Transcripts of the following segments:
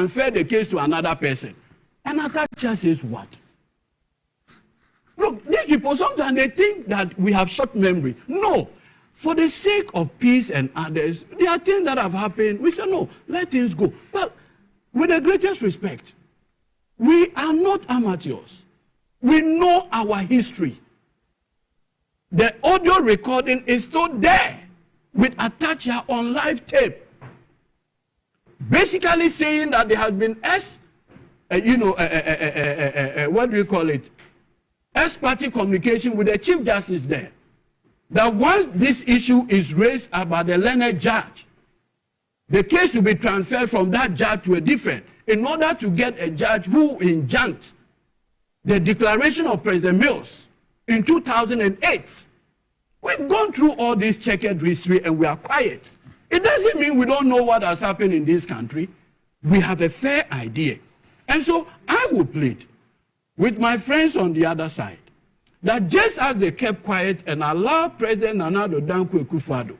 transfer the case to another person. And Atacha says what? Look, these people, sometimes they think that we have short memory. No. For the sake of peace and others, there are things that have happened. We say, no, let things go. But with the greatest respect, we are not amateurs. We know our history. The audio recording is still there with Atacha on live tape. Basically saying that there has been what do you call it? S-party communication with the Chief Justice there. That once this issue is raised about the learned judge, the case will be transferred from that judge to a different, in order to get a judge who injuncted the declaration of President Mills in 2008. We've gone through all this checkered history and we are quiet. It doesn't mean we don't know what has happened in this country. We have a fair idea. And so I will plead with my friends on the other side that just as they kept quiet and allowed President Nana Addo Dankwa Akufo-Addo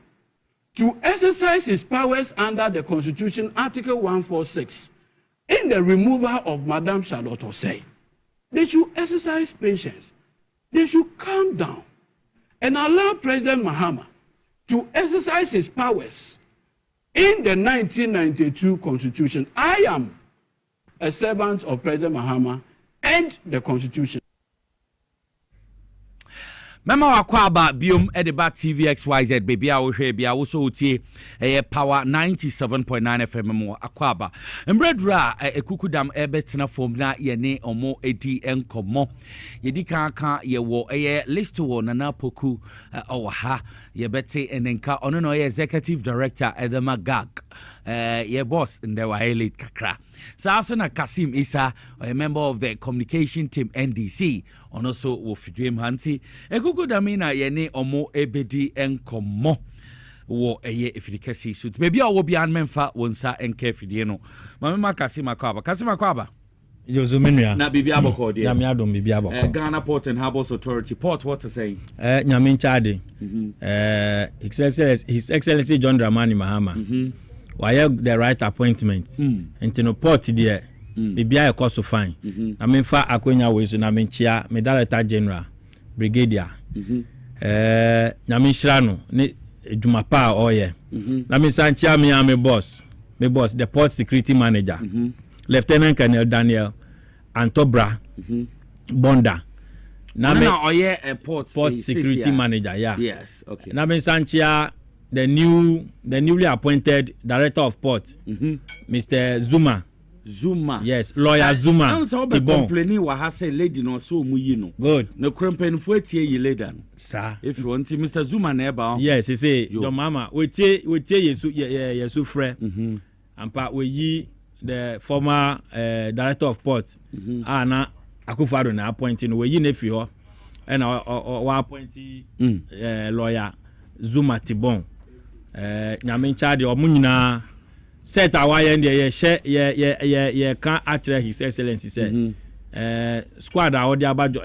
to exercise his powers under the Constitution, Article 146, in the removal of Madam Charlotte Osei, they should exercise patience. They should calm down and allow President Mahama to exercise his powers in the 1992 Constitution. I am a servant of President Mahama and the Constitution. Mama wakwaba biom edeba TVXYZ baby a wo hwe bia wo so utie power 97.9 FM mo akwaba mbredura ekukudam ebetena form na ye ne omo edi enkomo yedi kan ye wo list wo nana poku owa ye bete enenka ono no executive director edema gag ye boss ndewa elite kakra so na Kasim Isa a member of the communication team NDC and also with Dream Hanti ekukudamina ye ne omo ebedi enkomo wo efidikasi suit baby a wo bia memfa wonsa enka fidie no mama Kasim akwaba Yozuminia na bibi aboko de nyame adom bibi aboko Ghana Port and Harbours Authority port what to say nyame nchade His Excellency John Dramani Mahama why the right appointment into no port there bibi a cost fine na memfa akonya we so na menchia me Director General Brigadier nyame nhyira no ne edwuma pa oye na me sanchia me boss the port security manager Lieutenant Colonel Daniel Antobra Bonda na oye port security manager yes okay na me sanchia the newly appointed director of port Mr. Zuma yes lawyer Zuma Tibon complaining wa ha say lady no so mu yi no good no krempenfo etie yi lady no sir if you want Mr. Zuma na eba yes he say your mama we tie yesu frɛ ampa we yi the former director of port na Akufo-Addo na appointing we yi na fi ho and wa appointing lawyer Zuma Tibon nyame nchade o munyina set awaye ndi ye kan atre His Excellency say squad a odi abajo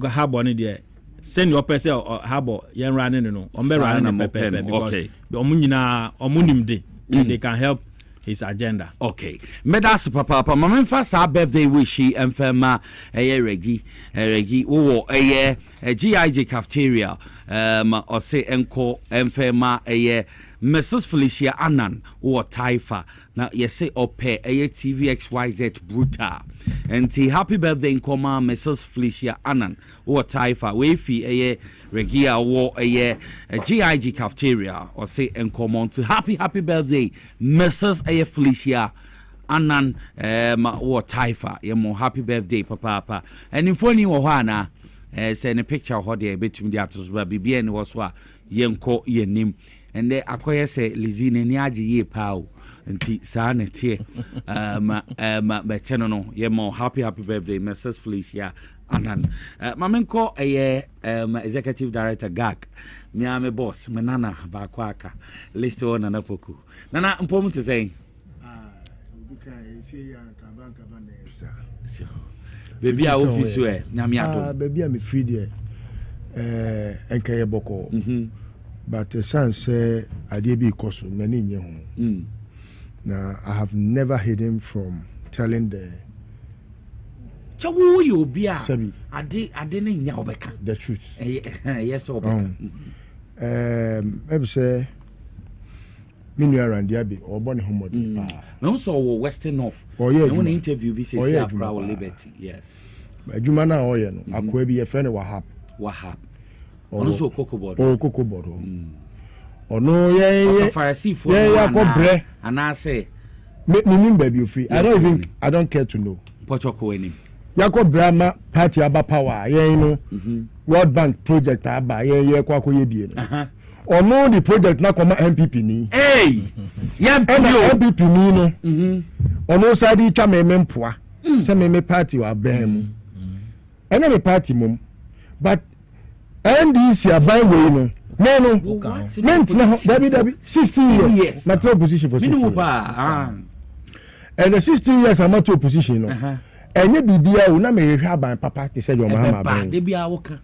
habo ne de send your person habo yen run no o be run pepe because o munyina o munimde and they can help his agenda. Okay. Medas papa mama fa sa birthday wish emfema regi wo GIG cafeteria or say enko emfema Mrs. Felicia Annan or Taifa na yese ope TVXYZ brutal and happy birthday in coma Mrs. Felicia Annan or Taifa we fi regia wo GIG cafeteria or say encommon to happy birthday Mrs. Felicia Annan or Taifa ye mo happy birthday papa and in phone wo hana send a picture of there between the atos bibi and was wa yenko yenim and they akoye say lizine ni agi ye pao nti sa na tie beteno no ye mo happy birthday Mrs. Felicia Annan mamenko executive director gag me am boss me nana ba kwa aka list one na poku nana mpom to say obuka efie ya kabanka ba na so baby a office we nyame adom baby a me free there enkaye boko but sense ade bi koso na ni nye ho na I have never hidden from telling the Chawu you be a Sabi. I didn't Yawbeka. The truth. Yes, Maybe say minu around the abbey or born homeward. No, so Western North. Oh, yeah. I want to interview this is Proud Liberty. Yes. Jumana Oyen, I could be a friend of Wahap. Also, Cocoa Board. Oh, Cocoa Board. Oh, no, yeah, Pharisee for and I say, make me baby you free. I don't care to know. Pochoko any. Yako Brahma Party Aba Power, you know, World Bank project Aba, Kwako Yebi. Or no, the project na come MPP ni. Hey, yeah, MPP ni no. Or no side each mempoa. Some me party wa bem. And me party mum. But NDC are by way no. No. Meant now W 16 years. Not opposition for 16 years. And the 16 years I'm not opposition no. And you be there una me hwaba papa te say your mama ba. They be awoka.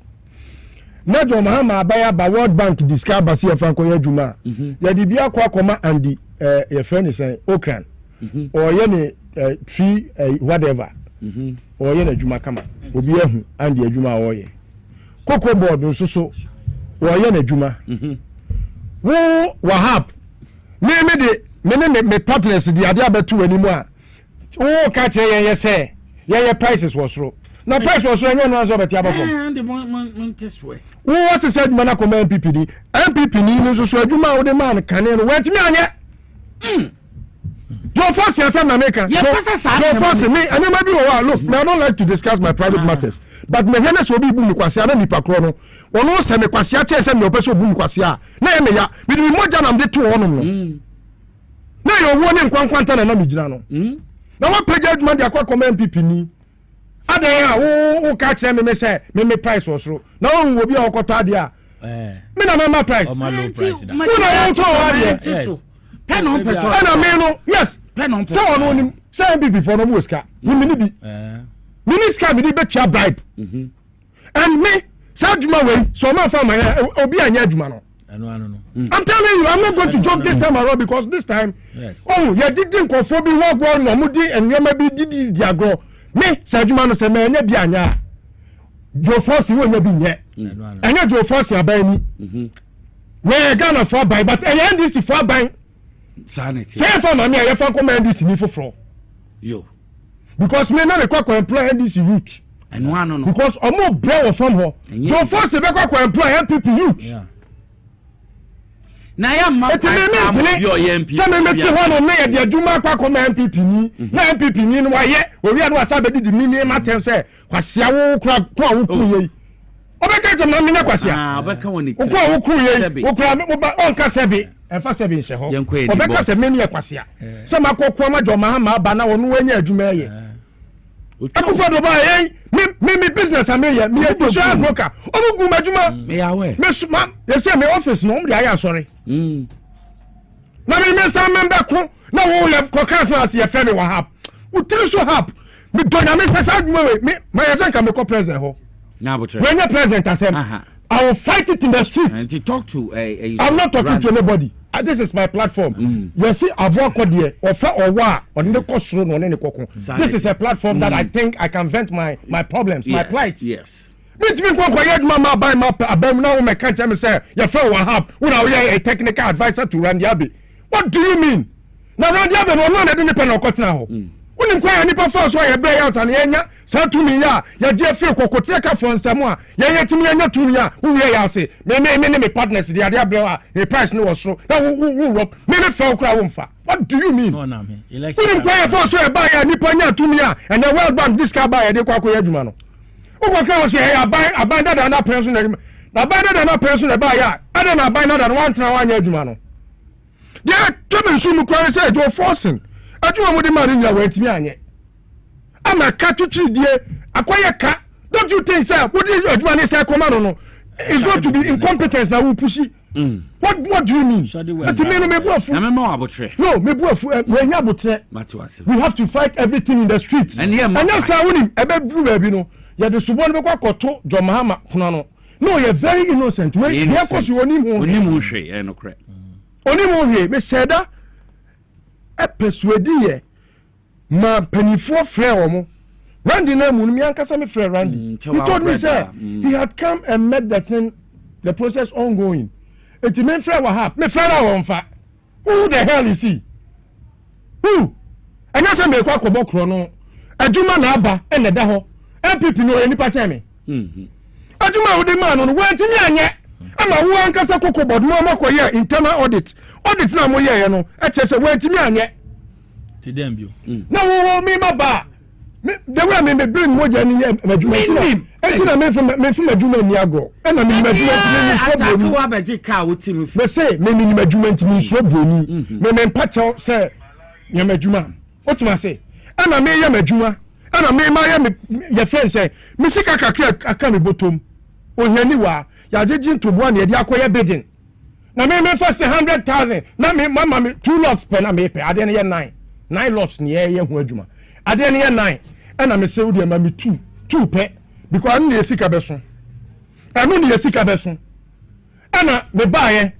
Na jo mahama abaya ba World Bank discover basi franco yadwuma ya di bia kwa koma and the your friend is Okran or ye ne tree whatever or ye na dwuma kama obi ehu and the adwuma o ye Cocoa Board nso so or ye na dwuma wo Wahap me partners the ade abetu animu a wo ka che ye say ye prices was low. Na price was so no answer beti abafom. Who was the said mana come MPP ni? MPP ni no so adwuma wo de man kan no wantimi anye. Don't force yourself na make. Don't force me. I never be o look, I don't like to discuss my private matters. But me hene so bi bu mi kwase na nipa kro no. Wono se me kwase a che se me opeso bu mi kwase a. Na ye me ya. Me di moja na me de to honom no. Na yo wo ne nkwankwanta na me gina no. Na what project man dey akwa come MPP ni? Adaya wo catch me say me price was low. Now we be okota dia. Me na my price. Low price. Who na to wa dia? Pen on person. And me no. Yes. Pen on person. So on him say MPP for no muska. Me bi. Minister me di betcha bribe. And me say adwuma we so man fa my obi anya adwuma no. No. I'm telling you, I'm not going to joke this time around because this time, oh, you didn't conform me what go no mudi and you maybe did the agro. Me, Sajumano say me nya bianya. Jo force you nya bi nye. Anya jo force ya ban ni. We Ghana for buy but NDC for buy. Sanity. Say for me I for come NDC ni for. Yo. Because me na me kwa employ NDC youth. And no. Because omo brew from her. Jo force be kwa employ MPP youth. Yeah. Na ya ma your MP. Say me meti ho no na ye de adwuma kwa koma MPP ni. Na MPP ni no waye. Owi adu asa be di ni matem say kwasia wo kura wo kuru yi. Obeka jem na me nya kwasia. Obeka woni. Wo kura wo kuru yi. Wo kura me on ka sebi. Enfa sebi nse ho. Obeka se me ni kwasia. Say makokwa ma joma ha ma ba na wonu wanya adwuma ye. Akufo do ba ye. Me business me insurance broker. Omugu madwuma. Me yawe. Me suma. They say me office no dey aya sorry. Na me say member ko na wo ye kokas na se fe me wa hap. Wo tiri so hap. Me donya me say adwuma me say can me ko president ho. Na botre. When you president asem. I will fight it in the street. And to talk to I'm not talking to anybody. This is my platform. You see, I've worked there, or what, or the cost room, or any cocoon. This is a platform that I think I can vent my problems, my plights. Yes. Me go quiet, mama, buy my abem now. Me can't tell me say your friend will have. We are a technical advisor to Randy Abbey. What do you mean? Now Randy Abbey, no one didn't depend on cut now. When you quite any performance, why you bear out and yenya, say to me, ya dear feel kokoteka from Samoa, ya to me, and to me, who ya say, me partners, the idea blower, the price no was so. Who rope, maybe fell crowd. What do you mean? No, no, me. Election. Play for so a buyer, Nippona to me, and the World Bank this car buyer, the Quaco Edmano. Who can say, I buy that and that person, I buy that and that person, I buy, I don't buy that and 1 Edmano. They are coming soon to cry, say, you're forcing. I do want the man in your way to me. I'm a cat to treat dear. Acquire cat. Don't you think, sir? What is your money, sir? Command? It's going to be incompetence that will push it. What do you mean? No, we have to fight everything in the streets. And that's how we need. You're the Subon Koto, John Mahama, Kunano. No, you're very innocent. Because you only me said that. Persuade ma penifo frɛ omo Randy na mu mi ankasa me frɛ Randy he told me say he had come and met the process ongoing it me frɛ wa hap me frɛ na won fa who the hell is he who anya say me kwa kɔbɔ kro no adwuma na aba na da ho MPP no enipa kyɛ me adwuma wo de ma no wantimi anye ama wo ankasa kokɔ bod mo amakoye internal audit na mo ye no e kyɛ sɛ wantimi anye ti dem bio na wo mi ma ba the way me bring moja ni madwuma enti na me from madwuma ni agro e na me madwuma ntimi so broni atatu wa beji ka wo timi me say me ni madwuma ntimi so broni me mpacho say ye madwuma otima say e na me ye madwuma e na me ma ye friend say me sika kakra aka me botom ohani wa ya jeji ntobo na ye de akoye bidding na me first 100,000 na me mama me 2 lots per na me pe ade na ye 9 lots ni ye ho adwuma ade na ye 9 and I'm say we mama 2 pe because anu ye sika beso ana me baaye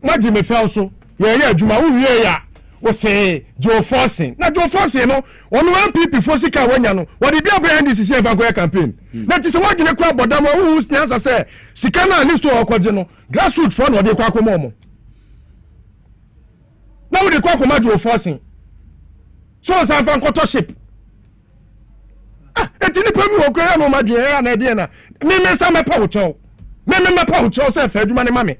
maji me fel so ye adwuma wo wie ya wo say Joe Forcing na Joe Forcing no onu MPP for sika wanya no wo de bia brand this is for campaign na ti se wo gine kwa bodam wo hu say sika na list wo kwaje no grassroots for no de kwa akoma mo na wo de kwa akoma Joe Forcing so san fan kotoship etini pa bi okra no madwe ya na de na me sa me pa wo cho me pa wo cho se fa adwuma ne mame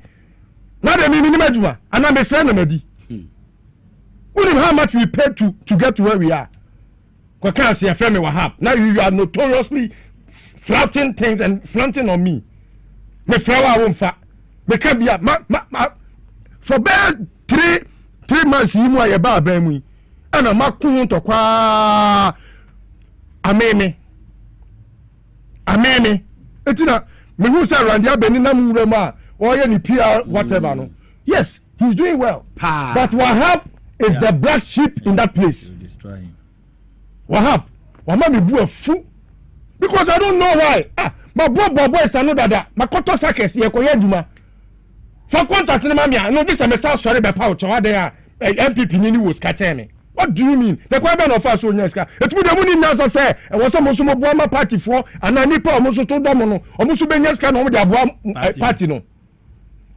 na de me ni madwuma ana me sra na madi how much we paid to get to where we are kwa kan se afem me wahap now you are notoriously flouting things and flaunting on me me fra wa won fa me ka bia for bad 3 months yimu aye ba ba mu ana makun to kwa ameme etina me hu say Randy abeni na mu rema o ye ni PR whatever no yes he's doing well but Wahab is the black sheep in that place Wahab wama me bu afu because I don't know why my boy is another that my koto sakes ye koye adwuma for contact na mamia no this am say sorry be pa ucho there MPP ni was catch me. What do you mean? The question of us on yeska. Etumi de muni nasa say e wo so mo so mo boa ma party for anani pa mo so to do mo no. Omo so be nyeska no mo de aboa party no.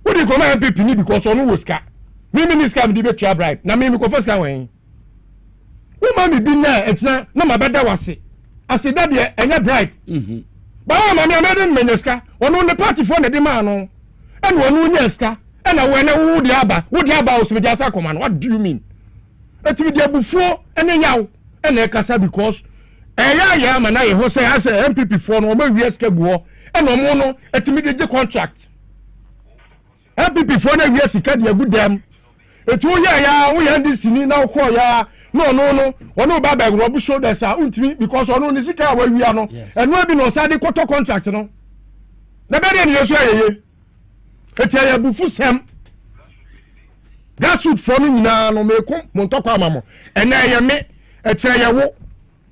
Wo dey come MPP ni because onu wo ska. Me minister me dey be try bribe. Na me ko first kan wen. Wo ma me bi na etina na ma beda wase. Ase da de enya bribe. Ba wa ma me ameden menyeska. Onu ne party for na de ma no. And onu nyeska. And when wo dey aba o so be jasa come no. What do you mean? Etimi de bufo ene nyaw ene kasa because ya ma na ye ho say as MPP for no ma wies ka buo ene mo no etimi de contract MPP for na wies ka de agudam etu ya wo ya ndi sini na ko ya no ono ba ba robu shoulders a untimi because ono ni sika wa wia no eno bi no sa de koto contract no na be de ne yeso ayeye etia ya bufu sem grassroots for me na no me ko mo ntokwa amamo ena ye me ekyere ye wo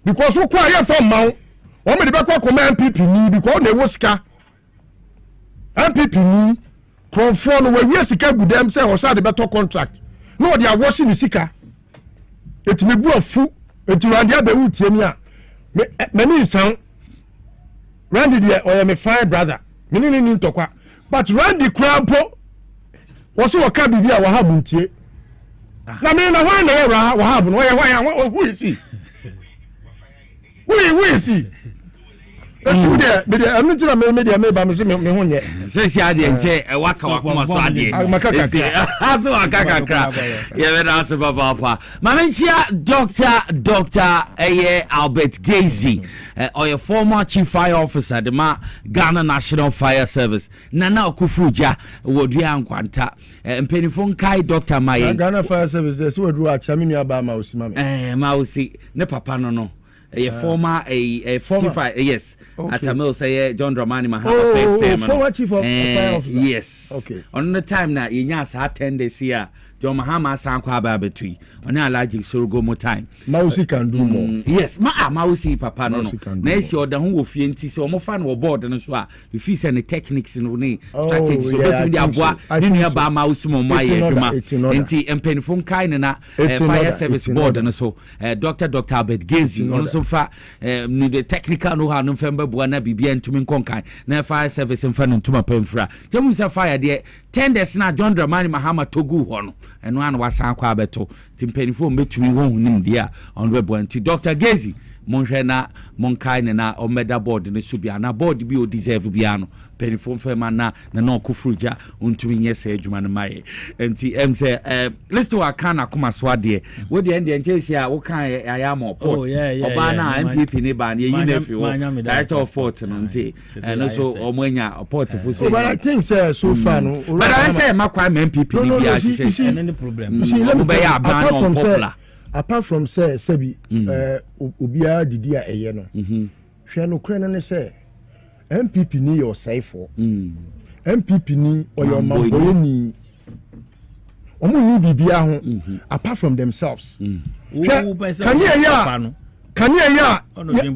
because wo kwa ye for mawo wo me de be kwa koma MPP ni because na wo sika MPP ni konfo no we sika gudem say o sa de beto contract no de awoshi ni sika etime bu afu etirande abewu tiemi a me ni san Randy de o ye me fine brother me ni ntokwa but Randy Krampo Wasu waka bibi a Wahab ntie. Na me na why na Wahab no who is he? Who is he? Etu de anu tina me de ba me se me ho nye. Se si ade nche waka wakoma so ade. Aso waka kakra. Ye be na se papa. Mamenchia Dr. Albert Gazy, or your former chief fire officer the Ghana National Fire Service. Nana Okufuja wodua nkwanta. Mpenifon kai Dr. Maye. Ghana Fire Service so wodu a chami nua ba ma osima me. Ma osi ne papa no. A former former yes okay. Atamil say John Dramani Mahama first time former chief of fire officer yes okay on the time na yenya sa 10 days here John Mahama san kwa ba betui oni allergic sorogo mo time Mausi can do more. Yes Mausi papa no na esi oda ho wo fie nti se omo fa no board no so a you feel say the techniques no ni strategies so betumi di aboa ni nua ba Mausi mo aye adwuma nti empenifo kai na fire service board no so Dr. Albert Gezi no so fa ni the technical no ha no femba boa na bibia ntumi nkonkan na fire service mfa no ntuma pemfra temu sa fire de tenders na John Dramani Mahama togu ho no eno an wasan kwa beto timpenifo mbetumi ho hunim dia on web anti Dr. Gezi monhwe na monkai na omeda board ne so bia na board bi o deserve bia no penifo mfema na okufruja untumi nyese adwuma no mai anti say let's do akana kuma so ade we de end enchesi a wo kan ayama port oba na MPP ne ba na yi na fi wo director of port no nti and so omanya port fo so but I think so far no but I say makwa MPP ne bia see any problem apart from say sebi obia didi a eye no hwe no kre no say MPP ni your saifo MPP ni oyo mamboye ni omo ni bibia ho apart from themselves can ya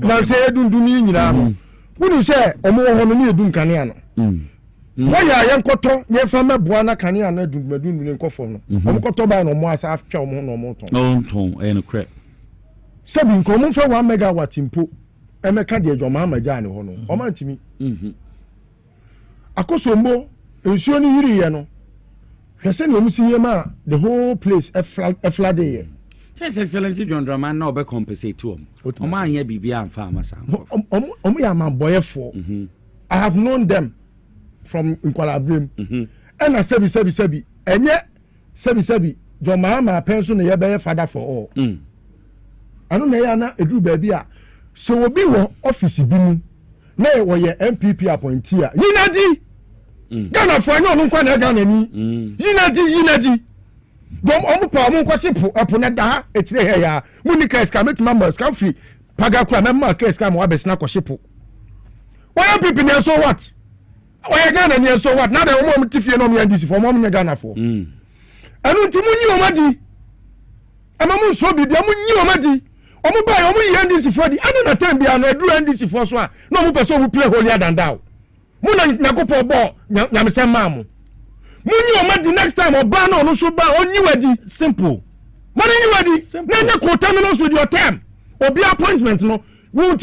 na say dundun ni nyina no woni say omo ho no ni edun kane no waya yankoto ye fa meboa na kane ana dundun ni nkofo no omo koto ba no mo asa aftwa omo no mo ton no crap sebi nko mo fa 1 megawatt impo emeka de adwoma amaja ne ho no o ma ntimi akosombo ensuo ni yiri ye no hwese na omsi ye ma the whole place a flood ye His Excellency John Dramani na obe compensate to omo anya bibia amfa amasa omo ya man boyefo I have known them from Nkwalabrem and I sebi enye sebi John Mahama penso na ye be father for all anu na ya na edu ba bia so obi wo office bi mu na wo ye MPP appointee a yinadi Ghana for no nkwa na Ghana ni yinadi bom omo pa omo nkwase po na da etire he ya munika escamate members can free paga kura memma ka escam wa besna kwashipo why MPP na so what why Ghana ni so what na da omo tifie no me ndisi for omo Ghana for anu nti munyi omadi amamu so bibia munyi omadi omo ba omo yi ndisi for di anu na time bia no eduru ndisi for so a no omo person who play holier than thou muna nakopo bo nyamse mamu munyi omadi next time oba na onu so ba onyi wadi simple money you wadi na nya ko terminals with your term obi appointment no who you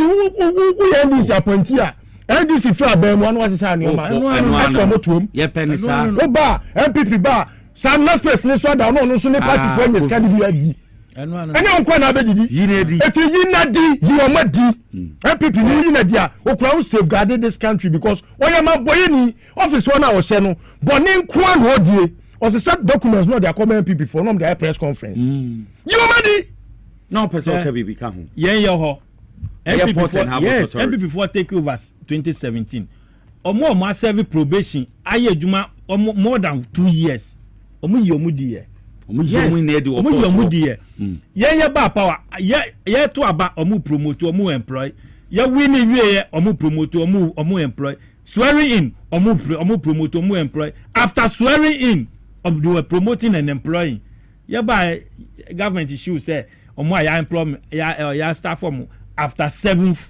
ndc appointee a ndc free abem one was say no ma no motuom ye penisa oba MPP ba some last place ni so da no so ni party for any scan bi anya nkwa na abedidi yinadi eti yinadi yomadi MPP ni yinadi a okura who safeguard this country because oyema boye ni office one na wo se no boni nkwa na odie or the set documents no they come MPP for no the press conference yomadi no person can be become yen yo ho MPP for take over 2017 omo serve probation aye adwuma more than 2 years omo yi omudi ye omo yomudi ye ba power ye to aba omo promote omo employ ye win ye omo promote omo employ swearing in omo promote omo employ after swearing in they were promoting and employing ye by government issue say omo ya employment ya staff from after 7th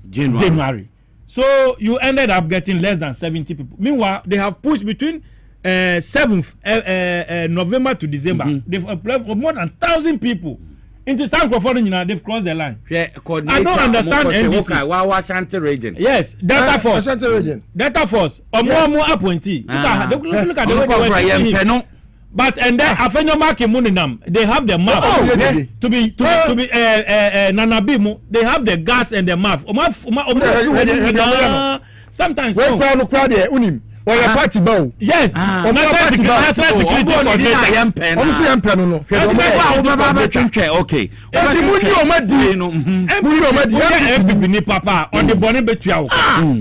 January so you ended up getting less than 70 people meanwhile they have pushed between 7th November to December they've employed more than 1,000 people into some California they've crossed the line. I don't understand NDC. Ashanti region. Yes, Delta Force. Ashanti region. Delta Force. More appointee. Look at the way they were. But and then Afenyoma Kimuninam, they have the map to be Nanabimu. They have the gas and the map. Sometimes. Well, your party bow. Yes. National security coordinator. Okay. MPP ni papa on the bonnet betuao.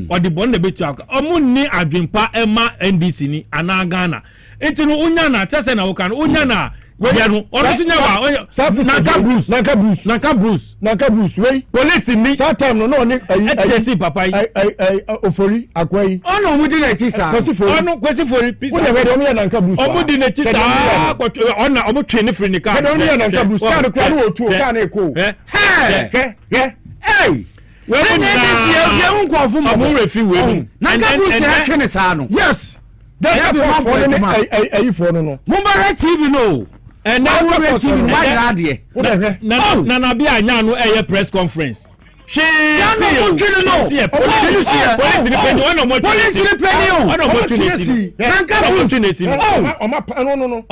On the bonnet betuao. Omuni adwimpa Emma NDC ni ana Ghana. Enti no unyana tese na ukan unyana yanu ono sinya wa nanka bruce wey police ni that time no ni etesi papa yi ofori akwai ono mu di na chi sa ono kwesi fori pisa we dey omo nanka bruce omo di na chi sa ona omo twene free ni car we dey nanka bruce car kwa no otu car na eko hey we mu na ye unko afu mo refi we mu nanka bruce ya twene sa no yes that for no Mumbara TV no and now we TV why radio na bi anya no press conference she police ni penny one more police ni penny one more trinity nanka trinity no o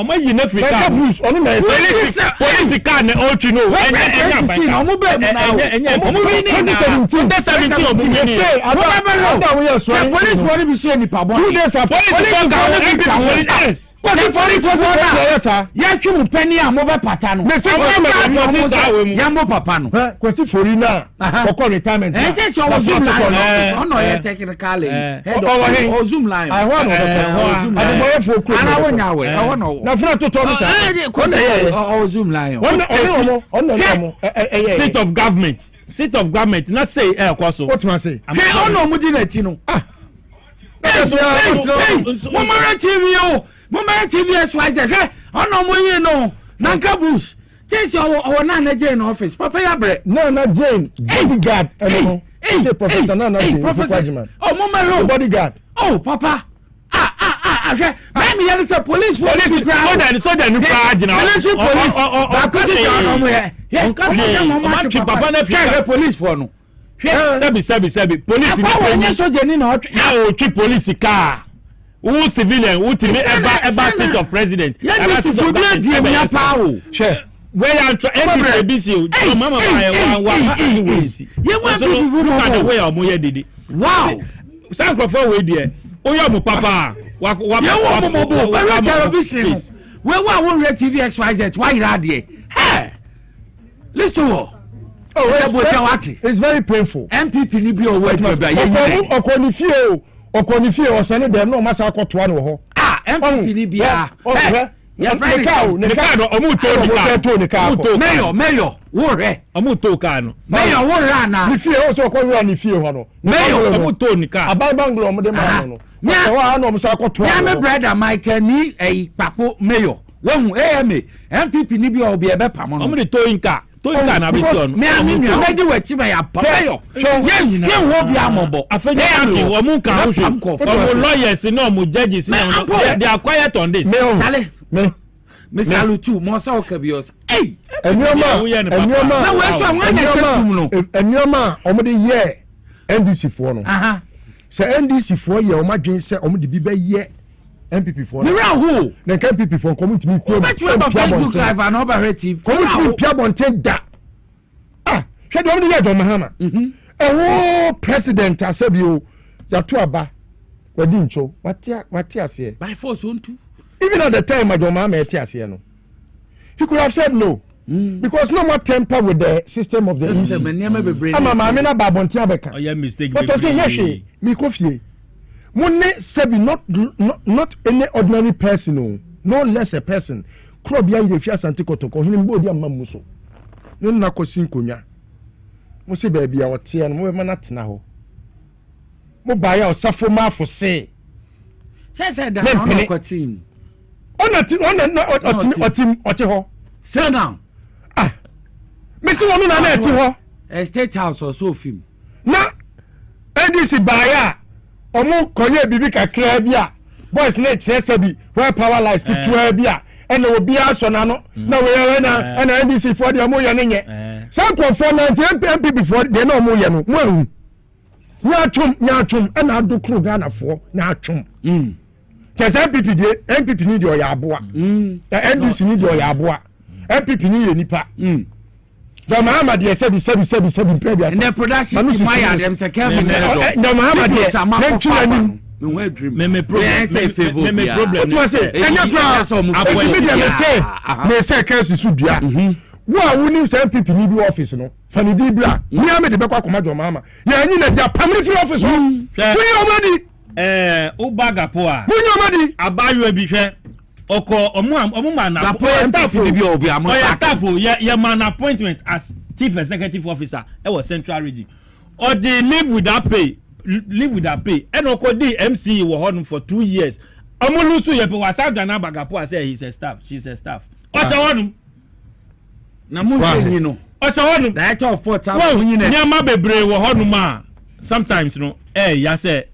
ma yi na Africa police car na all you know enya o mo be mo na o mo win na 17 o mo win police for be say ni pa bon 2 days after police was order ya twu penny a mo be pata no ya mo papa no kwesi fori na for retirement say so zoom line on no technically head of zoom line I want to ana wonya we I want na funa to no say zoom line on seat of government na say kwaso what man say ono mu di na ti no Mumara TV SYZ ono mu yi no nanka Bruce Chase our Nana Jane office. Papa Yabre. Nana Jane. Bodyguard. Say Professor Nana Jane. Professor. Oh, Mama. Bodyguard. Oh, Papa. Maybe you say police. Soldier ni crowd now. Police. Papa na fi police for no. Sebi. Police ni penny. Soldier ni na o tri police car. Who civilian who timi eba seat of president. Eba seat of president. Sure. Where you try ABC mama wa you want people look at the way omo ye dede wow sankrofo we there oyo mo papa wa television we won TV XYZ why you there hey listen to it's very painful MPP ni bi o we okonifie o sene dem no masa akotoa no ho MPP ni bia your friend is mayor wo re amuto ka no mayor wo ra na ni fie o so ko ra ni fie ho no mayor amuto ni ka abanglo mo de ma no so wa no msa akotoa ya me brother Michael ni papo mayor wo MPP ni bi o bi e be pam no mo de toyinka na be so no me di wachi ba ya mayor yes ye wo bi amobo afenya ami wo mu ka ho hwe lawyers no mo judges no they are quiet on this chale me salutu mo sa o kabios eh enioma na we so wan na sesum no enioma omo de ye NDC for no se NDC for ye omo dwen se omo de bi be ye MPP for me ra who na MPP for community mi pio Facebook live and operative community pia bonten da hwe de omo de ye John Mahama president asebio ya to aba wadi ncho wati ase by force on two. Even at the time John Mahama etiase no he could have said no because no more temper with the system of the system and mama na babonti abeka mistake but say yeshe mi kofie monne sebi not any ordinary person no less a person crop ya yefia sante kotoko hini mbodi amamu so no na kosi nkonya mo se ba bia wote no mo be na tena ho mo ba ya osafo ma afo se say da no kwatin oti ho sit down me se wono na eti ho state house or so film na NDC baya omo koye bibi kakra bia boys na chese bi where power lines ki to bia ena obi aso na no na we na ena NDC for the omo ye ne nye some performance MPP for the na omo ye no mo ahu nyachum ena adokro Ghana for nyachum Cause MPP ni di oya aboa NDC ni di oya aboa MPP ni ye nipa the Mahama de sebi predia in the production team why them say Kevin the Mahama de me problem what was say enya plan me say case su bia wo a woni say MPP ni bi office no fani di bra me am de be kwa koma John Mahama ya nyi na dia pamri free office no we omadi Ubagapo a Munyomadi abayo bi hwe oko omo man na staff ni bi obi am staff ye man appointment as chief executive officer e was central region or they live without pay and oko di MC wo honum for 2 years omo lusu ye pe wa South Ghana Bagapo say he's a staff, she's a staff o se honum na mo nyi no o se honum director of port house nyi na ma bebre wo honum a sometimes no ya say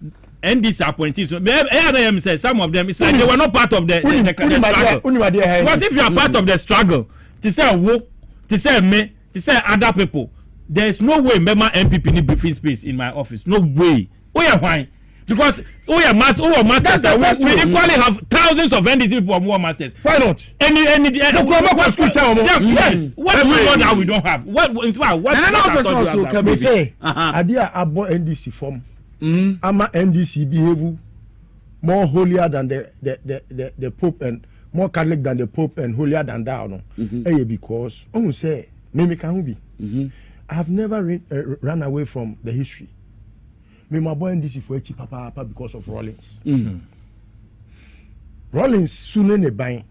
NDC appointees say some of them it's like they were not part of the struggle because if you are part of the struggle to say wo to say me to say other people there is no way member MPP need briefing space in my office, no way. Why? Because masters that we equally have thousands of NDC people and more masters. Why not? Yes. What do we know that we don't have? What in fact what also can we say idea about NDC form ama NDC behave more holier than the Pope and more Catholic than the Pope and holier than that no because say me can be I have never run away from the history. Me my boy NDC for echi papa because of Rollins. Rollins soon ne ban.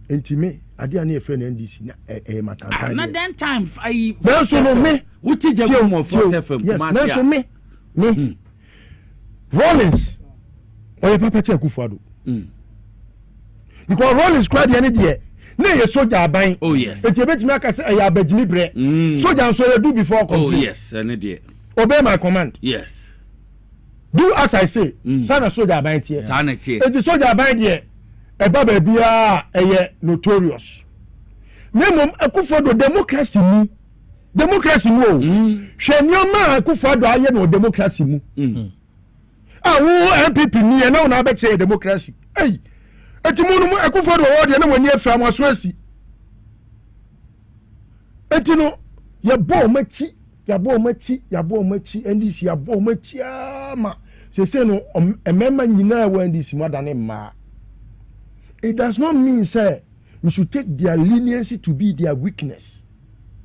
Enti me ade ani e friend NDC na makanta. Na then time I then so no me uti je mo for FM yes then so me Rollins oye papa che Akufo-Addo. Because Rollins cried the any there. Na ye soldier aban. Oh yes. Eti ebetimi aka say ya abagini bre. Soldier so you do before come. Oh yes, any there. Obey my command. Yes. Do as I say. Sana soldier aban tie. Sana tie. Eti soldier aban there. Eba bia eye notorious. Nemom Akufo-Addo democracy mu. Democracy mu o. Hwe nyoma Akufo-Addo aye no democracy mu. Awu MPP ni e na una be che democracy. Hey. Eti mu no Akufo-Addo word na wani afra mo so asi. Eti no ye bo machi NDC ya bo machi ama se no emema nyina wa NDC mo da ne ma. It does not mean say we should take their leniency to be their weakness.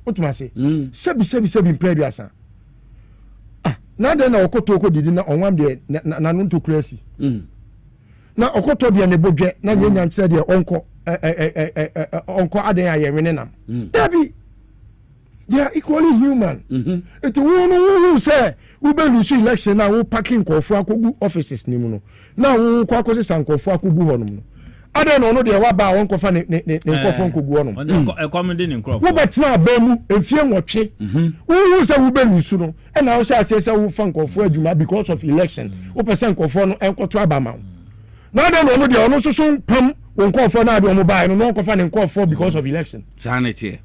What do I say? Sebi imprevious. Na den na okoto didi na onwam de na no to crazy. Na okoto de ne bodwe na nyanya nkyere de onko aden ayewene nam. Dabi they are equally human. It who say we be lose election na we packing kofu akogu offices ni mu no. Na we kwa akosi sankofu akogu honum no. Aden no de wa ba won kofa ne kofu akogu honum. E komende ne krofo. Wo betina abamu efie nwotwe. Who say we be lose no. E na wo say asese wo fa kofu adwuma because of election. Wo person kofu no enkoto abama. Na aden no de ono soso pam won kofu na ade omo ba no kofa ne kofu because of election. Sanity.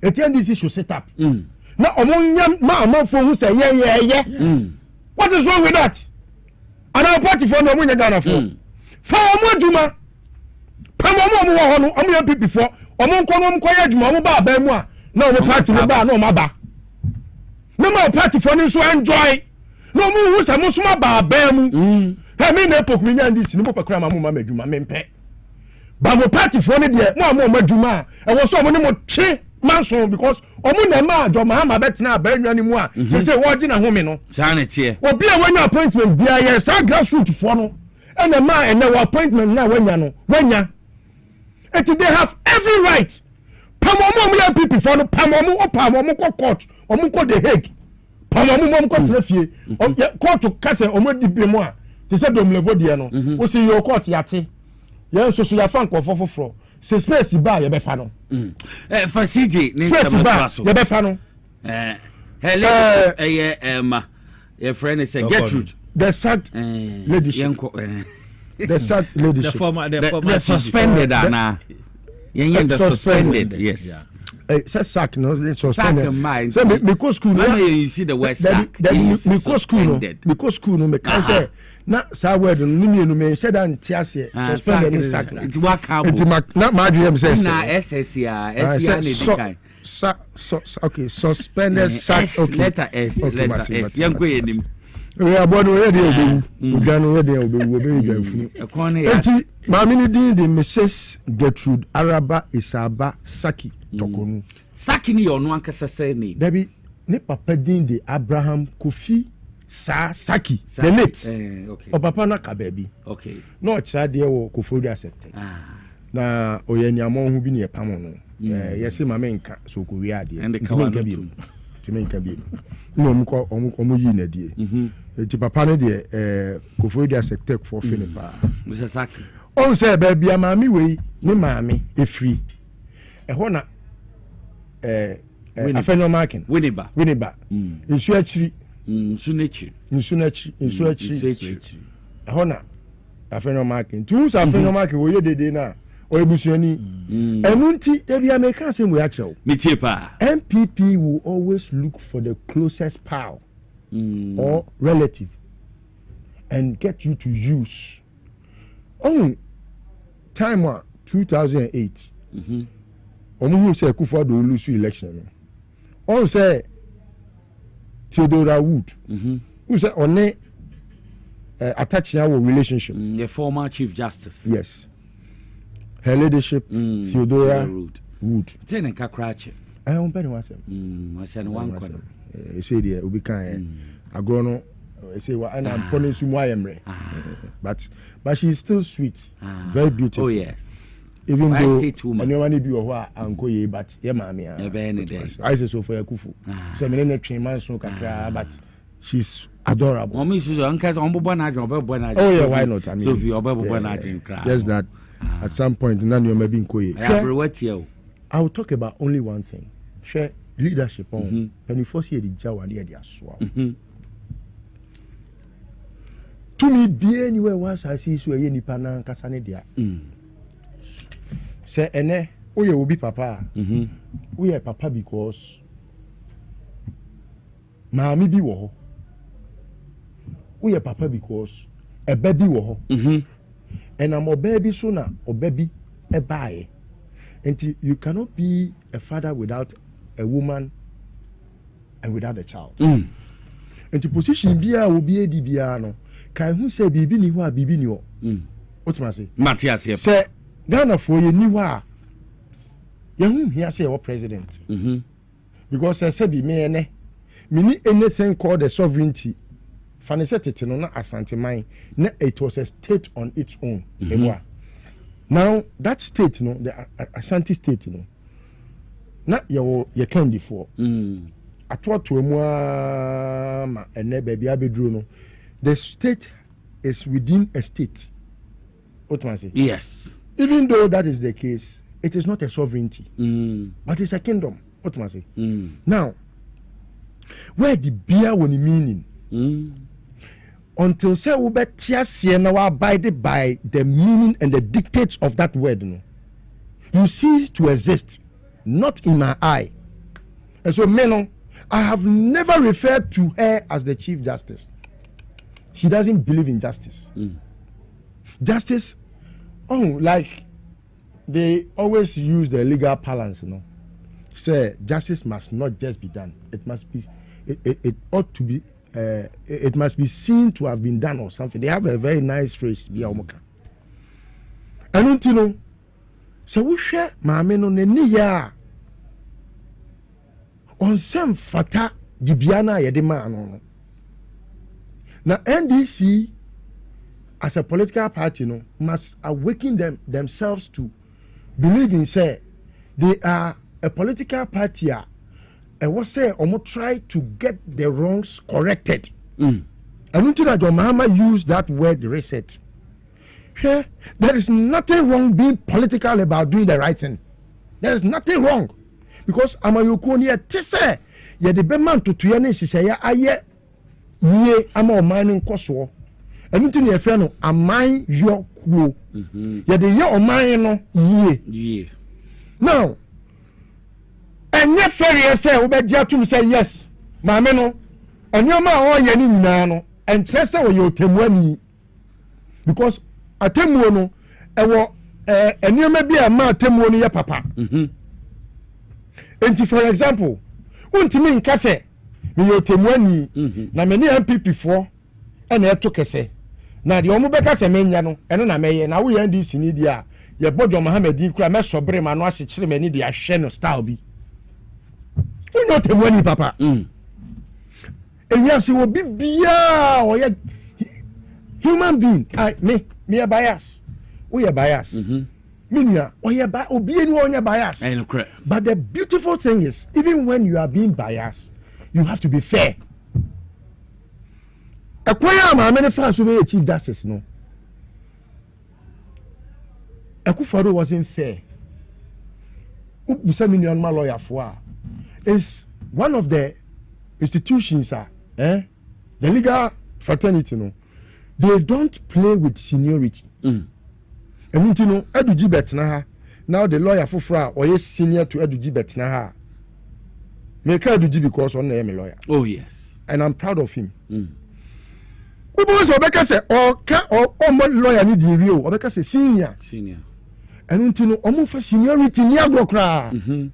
NDC should set up. Now, among ma for who say yeah. What is wrong with that? And our party for no money Ghana for. For more juma. Pamomo hono am people for. Among kono koya juma mo ba mu a. No party no ba no ma ba. No my party for no so enjoy. No mu who say mo so ma ba mu. He me na pok me NDC no papa kra ma mo ma juma me mpe. Ba mo party for no de mo ma juma. E wo so mo ne mo twe manson because omu na ma ajo mahama betina abanwa ni mu a say wo na home no sanity obi a wanya appointment bia yes a grassroots for no and ma and no appointment na wanya no wanya and they have every right pamomo ya people for no pamomo ko court omu ko the Hague pamomo mom ko frefie court ka say omu di bi mu a say dom level dia no o say your court yate ye so ya fan ko fofoforo se space ba ye be fa no fa CJ ni space ba ye be fa no hello your friend is Gertrude the sacked leadership the sacked leadership the suspended ana yen the suspended yes say sack no suspended so me go school no you see the word sack me go school no me can say na sa word no mienu me said that tiase suspended ni sack it work out it na ma dream say na SSC na dey kind okay suspended sack okay letter S yanko yenim we abono we dey obewu ugano we dey obewu obewu enti ma mi ni din de Mrs. Gertrude Araba Isaba Saki Tokonu Saki ni ono ankasa say ni Debi ne papa din de Abraham Kofi Saki the late okay o papa na ka baby okay no cha de wo Kofodu accept na oyeni amon hu bi ne pam no yesi ma menka so ko wi ade and the kawa bi ti menka bi no omko yi na die ti papa ne de kofo dia sectek for finipa Mr. Saki on say ba bia maami we ne maami efri ho na afenyo marking Winneba nsu achiri nsu achiri ho na afenyo marking tu sa afenyo marking wo ye dede na o ebusuani enunti e bia me kan say we achew metie pa MPP will always look for the closest pal or relative and get you to use on time 2008 who say Akufo do lose election on say Theodora Wood who say on attaching our relationship the former Chief Justice yes her leadership Theodora Wood ten kakrache I won penny was one corner say there obi kan agrono say wa and I'm calling some YMRE but she's still sweet very beautiful oh yes even I though anyone be or anko ye but ye mami I say so for Akufu say me na twen man so kakra but she's adorable mommy so anka so ombo na adwen obo na oh yeah why not I mean Sophie obo na adwen kra just that at some point na you maybe nko ye I will talk about only one thing share leadership on when you first hear the jawa there they aswa to me be anywhere once I see so ye nipa na nkasa ne dia say ene we obi papa we papa because maami bi wo ho we papa because eba bi wo ho and am oba bi so na oba bi e baaye and you cannot be a father without a woman and without a child and the position bia obi edi bia no kan hu say bibi ni ho a bibi ni ho what ma say Matthias here say Ghana for ye ni ho a ye hu hia say your president because I say bi me ene me ni anything called the sovereignty fanisete no na asante man na it was a state on its own now that state no the Ashanti state no na ye can before atoto emu ma ene baby abedru no the state is within a state what man say yes even though that is the case it is not a sovereignty but it's a kingdom what man say now where the beer when meaning until say we betia na abide by the meaning and the dictates of that word no you cease to exist not in my eye and so Meno I have never referred to her as the Chief Justice. She doesn't believe in justice. Justice like they always use the legal balance, you know. Say justice must not just be done. It must be it ought to be it must be seen to have been done or something. They have a very nice phrase, Biaomoka. I don't know. So we share maame no ne ya on some fata dibiana yede ma no. Now NDC as a political party no must awaken themselves to believe in say they are a political party and what say almost try to get the wrongs corrected. And until that John Mahama used that word reset. There is nothing wrong being political about doing the right thing. There is nothing wrong. Because Amayokoni tese ye de beman to tuyane sise ya aye ye ama mining koso. Anything ye fe no amai yo kuo. Ye de ye oman no ye. Now enye fere say obeji atum say yes. Maame no enyoma o ye ni nyina no enkyere say wo ye otemuani. Because atemuo no ewo enyoma bi a ma atemuo no ye papa. And for example, untimi nkase me yotemuani na me ni MPP for na eto kese na de omo beka se menya no eno na meye na wo NDC ni dia ye bojo Mohammed kura me sobre ma no ase kire me ni de ahwe no style bi ino temuani papa ewia se wo bibia o ye human being me bias we are bias Minya, oye bias. But the beautiful thing is, even when you are being biased, you have to be fair. Many fans will achieve justice, no. Akufo-Addo wasn't fair. Ubusa lawyer for is one of the institutions, the legal fraternity, no. They don't play with seniority. And you know, Eduji Betnaha, now the lawyer for Fra or yes senior to Eduji Betnaha. Make Eduji because on the lawyer. Oh yes. And I'm proud of him. Ubonso Obeka say or more lawyer need the real Obeka say senior. And you know almost for seniority near Grokra.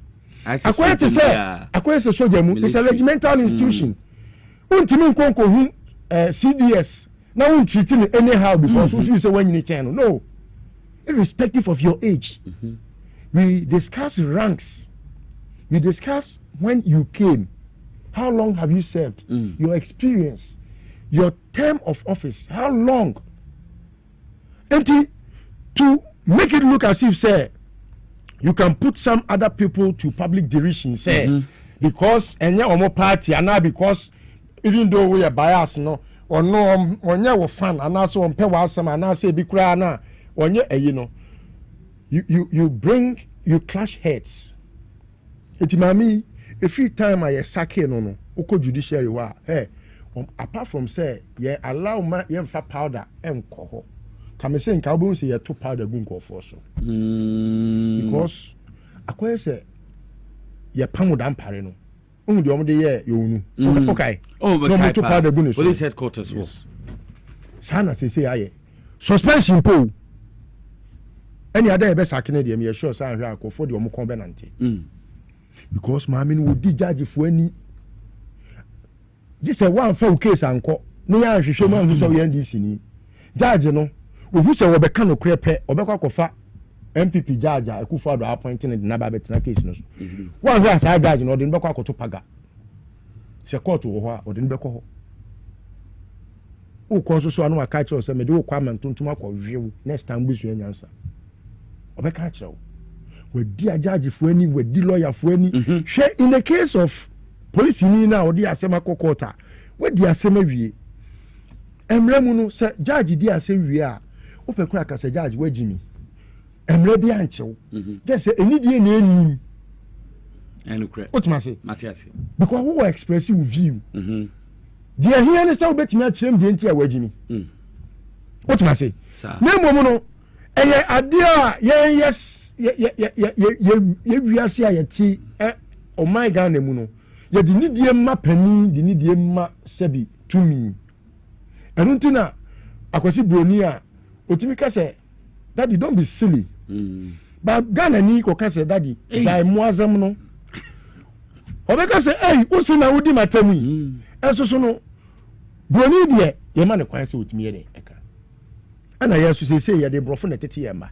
Acquire to say acquire a soldier, it's a regimental institution. Untimin Konko CDS. Now we treat him anyhow because you say when you need channel. No. Irrespective of your age. We discuss ranks. We discuss when you came. How long have you served? Your experience. Your term of office. How long? And to make it look as if, say, you can put some other people to public derision, say, because any more party, and now because even though we are biased, no, or no, or no fan, and also on Pewasam, and I say, be crying, or you know, you clash heads. It's mami, every time I sake no, Oko Judiciary wa, hey, apart from say, yeah, allow my yemfa powder and coho. Come say in Cabo say you 2 powder gunko for so. Because I say you pamu dam pareno. The only year you okay. Oh, but no 2 powder gun police headquarters. Yes. Sana say aye. Suspension po. Any other best Canadian me sure say I go for the omo covenant. Because my mean would judge for any. This a one full case anko. No ya hwehwe man who so we NDC ni. Judge no who say we be kan no krepe obekwa kofa MPP judge Akufo-Addo appointing the naba betina case no so. One who as I judge no de bekwa akoto paga. Se court wo ho a o de bekwa ho. O ko so anu aka kire o se me de o kwa mantuntum akɔhwew next time busu anyansa. Obeka kire o. We di judge for any we di lawyer for any. In the case of police ni na o di asema kokota we di asema wie. Emre mu no se judge di asema wie a o pe kura ka se judge we jimi. Emre bi anchew. Just say enidie na enim. Enukre. What ma say? Matias. Because who are expressing view. They are here and say betimi a kirem de ntia we jimi. What ma say? Na mo no eye ade a yes ye wiase a yeti o my God na mu no ye di nidie ma pani di nidie ma sebi tumi enu ntina akwasi broni a otimi ka say daddy don't be silly but Ghana ni ko ka say daddy jai muazam no obeka say hey usi na wudi matamu enso so no broni de ye ma ne kwan say otimi ye de eka ana ya so say ye de brofo na tete ye ma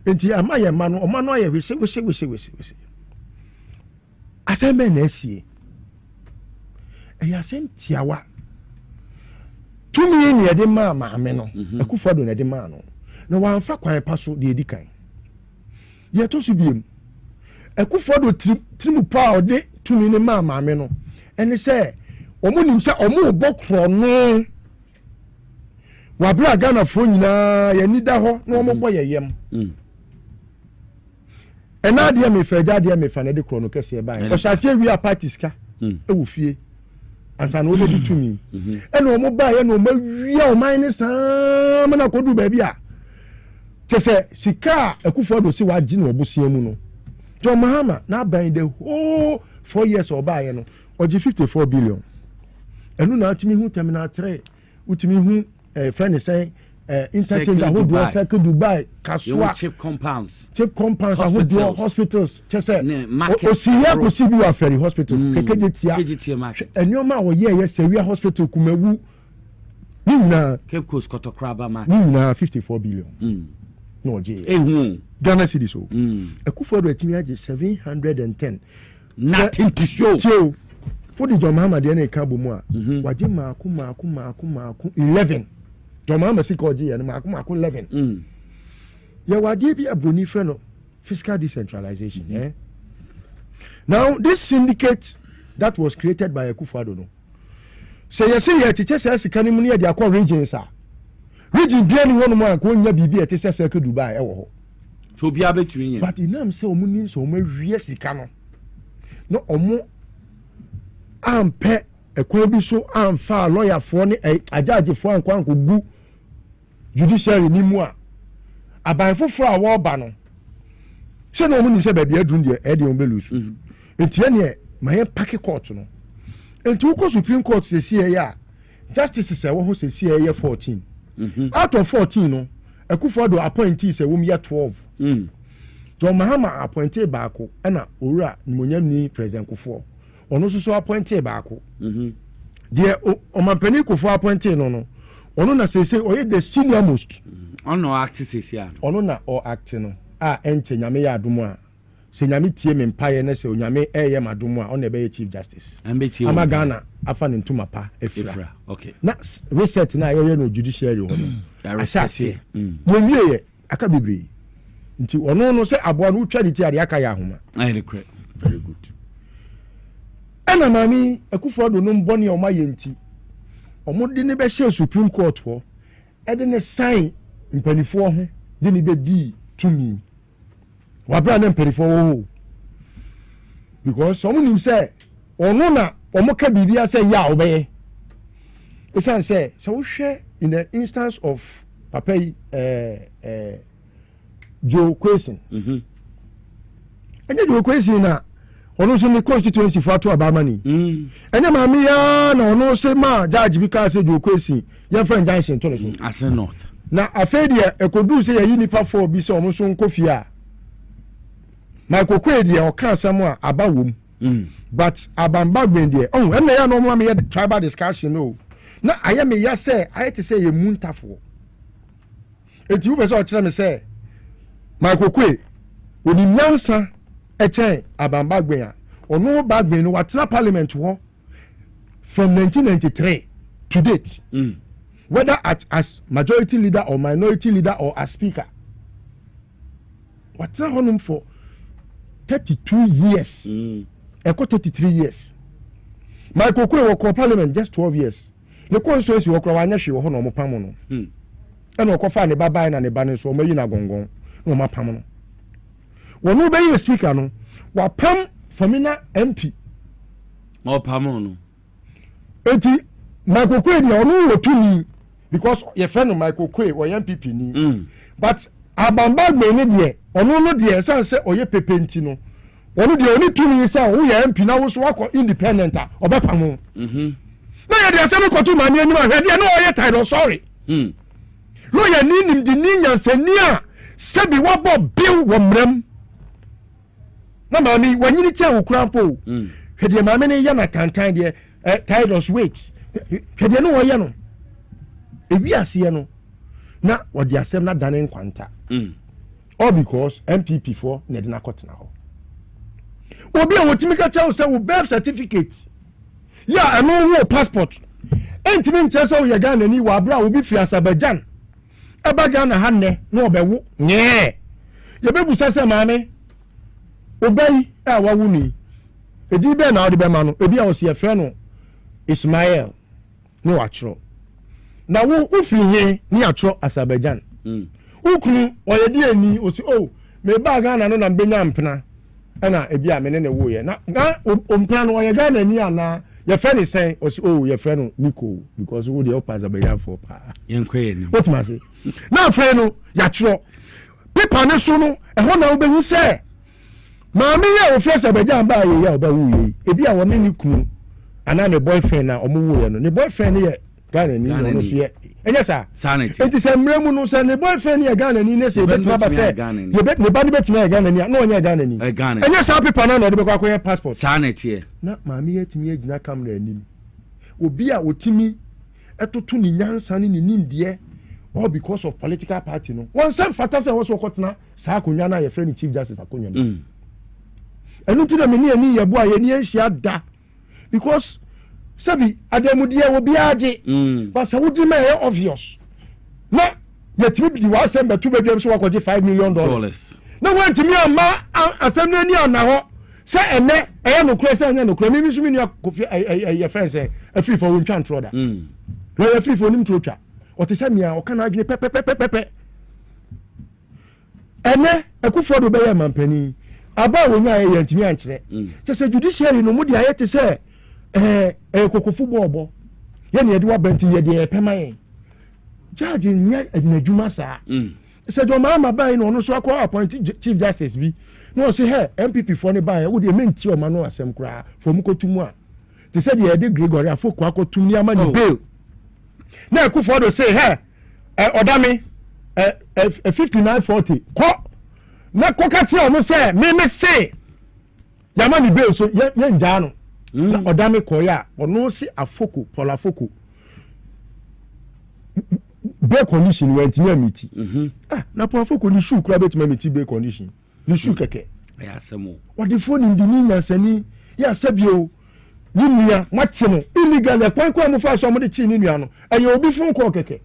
enti ama ye ma no o ma no ye hwese aseme na esie asem tiawa tumi ni de ma me no Akufo-Addo na de ma no na wan fa kwan paso de edikan ye to so biem Akufo-Addo trimu pa o de tumi ni ma me no ene se omo nim se omo bokro no wa bra Ghana fo nyina ye ni da ho na omo boy yeyem ena de me fa ja de me fa na de kro no kese ba o shase wi a party ska e wo fie ansa na o de tumi ena omo ba ye na o ma wi a o man ni sam na kodu ba bia tese sika Akufo-Addo si wa gi na obusia mu no John Mahama na ban the whole 4 years o ba ye no o gi 54 billion enu na atimi hu terminal 3 utimi hu friend say interchange ahodo circle Dubai kaswa cheap compounds hospitals tese o siya ko sibi wa ferry hospital kekejetia market enyoma wo ye Sewia hospital kumawu na Cape Coast Kotokraba market na 54 billion no je Ghana cedi so Akufo-Addo atimi age 710 nothing to show what did John Mahama de na kabo mu a waje maako 11 John Mahama si ko je ya na maako 11 ya wade bi abroni fe no fiscal decentralization now this syndicate that was created by Akufo-Addo no say you say teacher say sika ni mu ne de akọ regions a region bia ni wono ma ko nya bibi ete say seka Dubai e wo ho so bia betumi yen but inam say omu ni so omu awie sika no omu ampe ekwan bi so amfa lawyer fo ne ajaje fo ankwan ko gu judiciary ni mu a aban foforo a wo ba no se no omu ni se ba bia dun de e de on belusu entie ne ma yen pack court no enti wo Supreme Court se sie ya justice se wo ho se sie ya 14 out of 14 no Akufo-Addo appointee se wo ya 12 John Mahama appointee baako na owura nimonyam ni president Akufo ono so appointee baako de omampani Akufo appointee no ono na se oye the senior most ono act se ya ono na o act no a enche nyame ya adomu a se nyame tie me mpaye na se onyame eye madomu a ono ebe chief justice Amagana afa ne ntuma pa efra okay na reset na ye no judiciary ho no asase ye ye aka bebre nti ono no se aboa no twa diti ade aka ya ahoma very good ana mami Akufo-Addo no mboni o ma ye nti omo de ne be share Supreme Court ho e de ne sign mpanifo ho de ne be di tumi wabra na mpanifo ho because someone nim say ono na omo ka bibia say ya obeye esan say so we share in the instance of papa Joe Kwesi anya Joe Kwesi na ono so ni constituency for to abamani anya maami ya na ono se ma judge bi ka say Joe Kwesi ya friend junction to so Ase North na afedia ekodu say ya nipa for bi say omo so nkofia Michael Kwedi o kan samu abawom but abambagben de na ya no mo me tribal discussion no na aye me ya say aye te say ye muntafo enti wo be so kire me say Michael Kwe oni nyansa echen abambagben a ono bagben no watena parliament ho from 1993 to date whether as majority leader or minority leader or as speaker watena honum for 32 years eko 33 years Michael Kwe wo parliament just 12 years the constituency wo kra wanya hwe wo ho no mo pam no ena wo kofa ne baba na ne ba ne so mayi na gongon no ma pam no wo no be ye speaker no wa pam famina MP o pam no enti Michael Kwe ni onu wo tuni because your friend Michael Kwe wo MPP ni but abamba gbe ni de onu no de san se oye pepenti no onu de oni tuni se wo ye MP na wo so wako independent a obepam no na ye de se no kotu mani anima hwe de no oye title sorry lo ye ni nim di ni nyansani a se bi wabo bill wo mram na mami wanyini tia wo krampo hwe de mami ne ya na tantan de titles wait hwe de no wo ye no ewi ase no na wo de asem na dane nkwanta all because MPP for na de na kotena ho obi a wotimi ka tell say wo birth certificate ya eno wo passport entimi nche say wo ye Ghana ni wa bra wo bi fi Azerbaijan eba Ghana ha ne na obewo nye ye bebusa say maame obai a wa wuni edi be na odi be ma no ebi a wo se fe no Ismail ni wa chro na wo fi he ni atro Azerbaijan ukunu oyedi ani osi me ba Ghana no na mbenya mpena na ebi a mene ne wo ye na ompena no oye Ghana ni ana ye fe ni sen osi ye fe no Nico because wo dey up Azerbaijan for pa yenkwe ni what ma say na fe no ya tro paper ne so no ho na wo behu se maami ye o fe Azerbaijan ba ye ya oba wo ye ebi a woni ni kunu ana ne boyfriend na omo wo ye no ne boyfriend ye Ghana ni no so ye enya sa sanity enti se mremu no se ne boyfriend ye Ghana ni ne se betima ba se ye ne ba ni betima Ghana ni no nya Ghana ni enya sa paper na no de be kwa kwa passport sanity na maami ye timi agina camera anim obi a otimi etoto ni nyansa ni nim de all because of political party no one sem fata se wo so kotena sa akonya na ye friend chief justice akonya no enu ti na me ni ani ye bo a ye ni anhia da because sabi adamudie wo biaje but sa wudi me obvious na yet me be was send two bedrooms so I 5 million dollars. No one to me ma assembly ni on na ho. Say ene e no kure say no kure me so me your friend say a free for won twan troda. No you free for nim trotwa. O te say me a o kana adwene pepe. Ene ekufo do be ya mampani. Aba wo nya ye ntimi ankire. Te say judiciary no mu dia ye te say kokofu bobo. Ye ne de wa banti ye de pemayen. Judge nya adwuma saa. Say do mama buy no so akwa appoint chief justice bi. No say hey MPP for ne buy wo de menti o ma no asem kra for mu kotumu a. They said ye de Gregory afoko akotum ni ama ni bail. Na ekufo do say hey odame 5940 ko na koka ti o mo say me say yama ni bail so ye nja no na odame ko ya ono si afoko pola afoko bail condition went near meeting na pola afoko ni shoe kra betima meeting bail condition ni shoe keke ya semo what the phone in the nina sani ya sabio ni nua mate no illegal e kwankwa mo fa so mo de ti ni nua no aye obi fun ko keke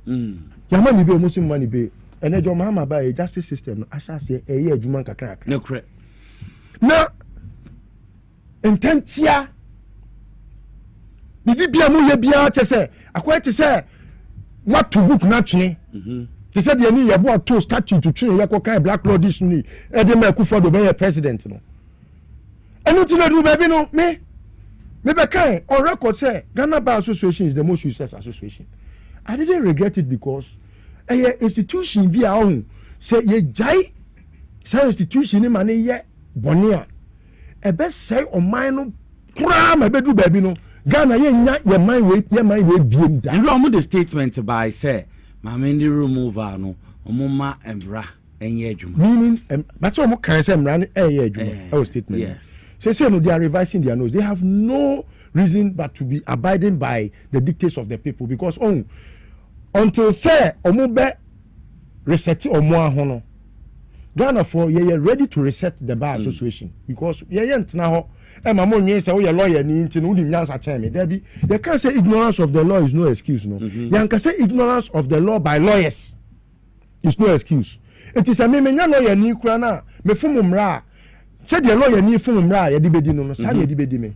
yama ni bail mo sim money bail enejo mahama ba e justice system no ahase eye adwuma kakra no kre na intentia bibi bia mu ye bia che se akwai te se what to book na twene te se de ni ye bo to statute to twene ye ko kan black law this ni e de ma Akufo-Addo be president no enu ti le du baby no me be kan on record say Ghana Bar Association is the most useless association. I didn't regret it because a institution bi a on say ye jai say institution ni man ye boni a be say o man no kura ma be du baby no Ghana ye nya ye man we biem da. And we the statement by say ma me ndi removal no omoma embra enye adwuma. Meaning that's what mo kan say embra enye adwuma. Our statement. Yes. Say no, they are revising their notes. They have no reason but to be abiding by the dictates of the people because until say omobe reset omo ahono Ghana for ye ready to reset the bar association because ye ntna ho e ma mo nwe say we lawyer ni nti no udi nyansa chen me there be they can say ignorance of the law is no excuse no yan can say ignorance of the law by lawyers is no excuse it is a me nya lawyer ni kura na me fumu mra said the lawyer ni fumu mra ye di bedi no sa ye di bedi me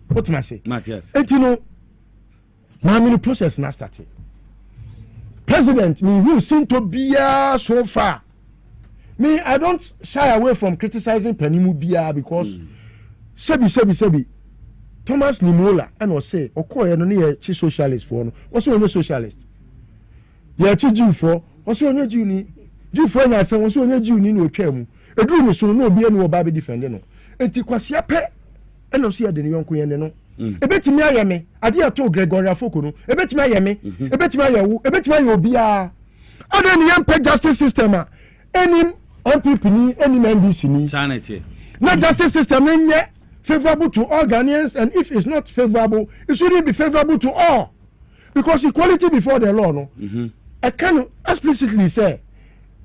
what ma say Matthias enti no na mini process na start president me who seem to be so far me I don't shy away from criticizing Penimu Bia because sebi Thomas Nimola and was say okoye no ne chi socialist for no was only socialist ye chi Jew for was only Jew ni Jew for nya say was only Jew ni no twam eduru no so no obi ene wo ba be defend no enti kwase pe eno se ade ne yonko yene no ebetimi ayeme ade ato Gregory Afoko no ebetimi ayeme ebetimi ayewu ebetimi aye obi a ade ne yempe justice system a any MPP ni any NDC ni sanity not justice system ni favorable to all Ghanaians and if it's not favorable it shouldn't be favorable to all because equality before the law no I can explicitly say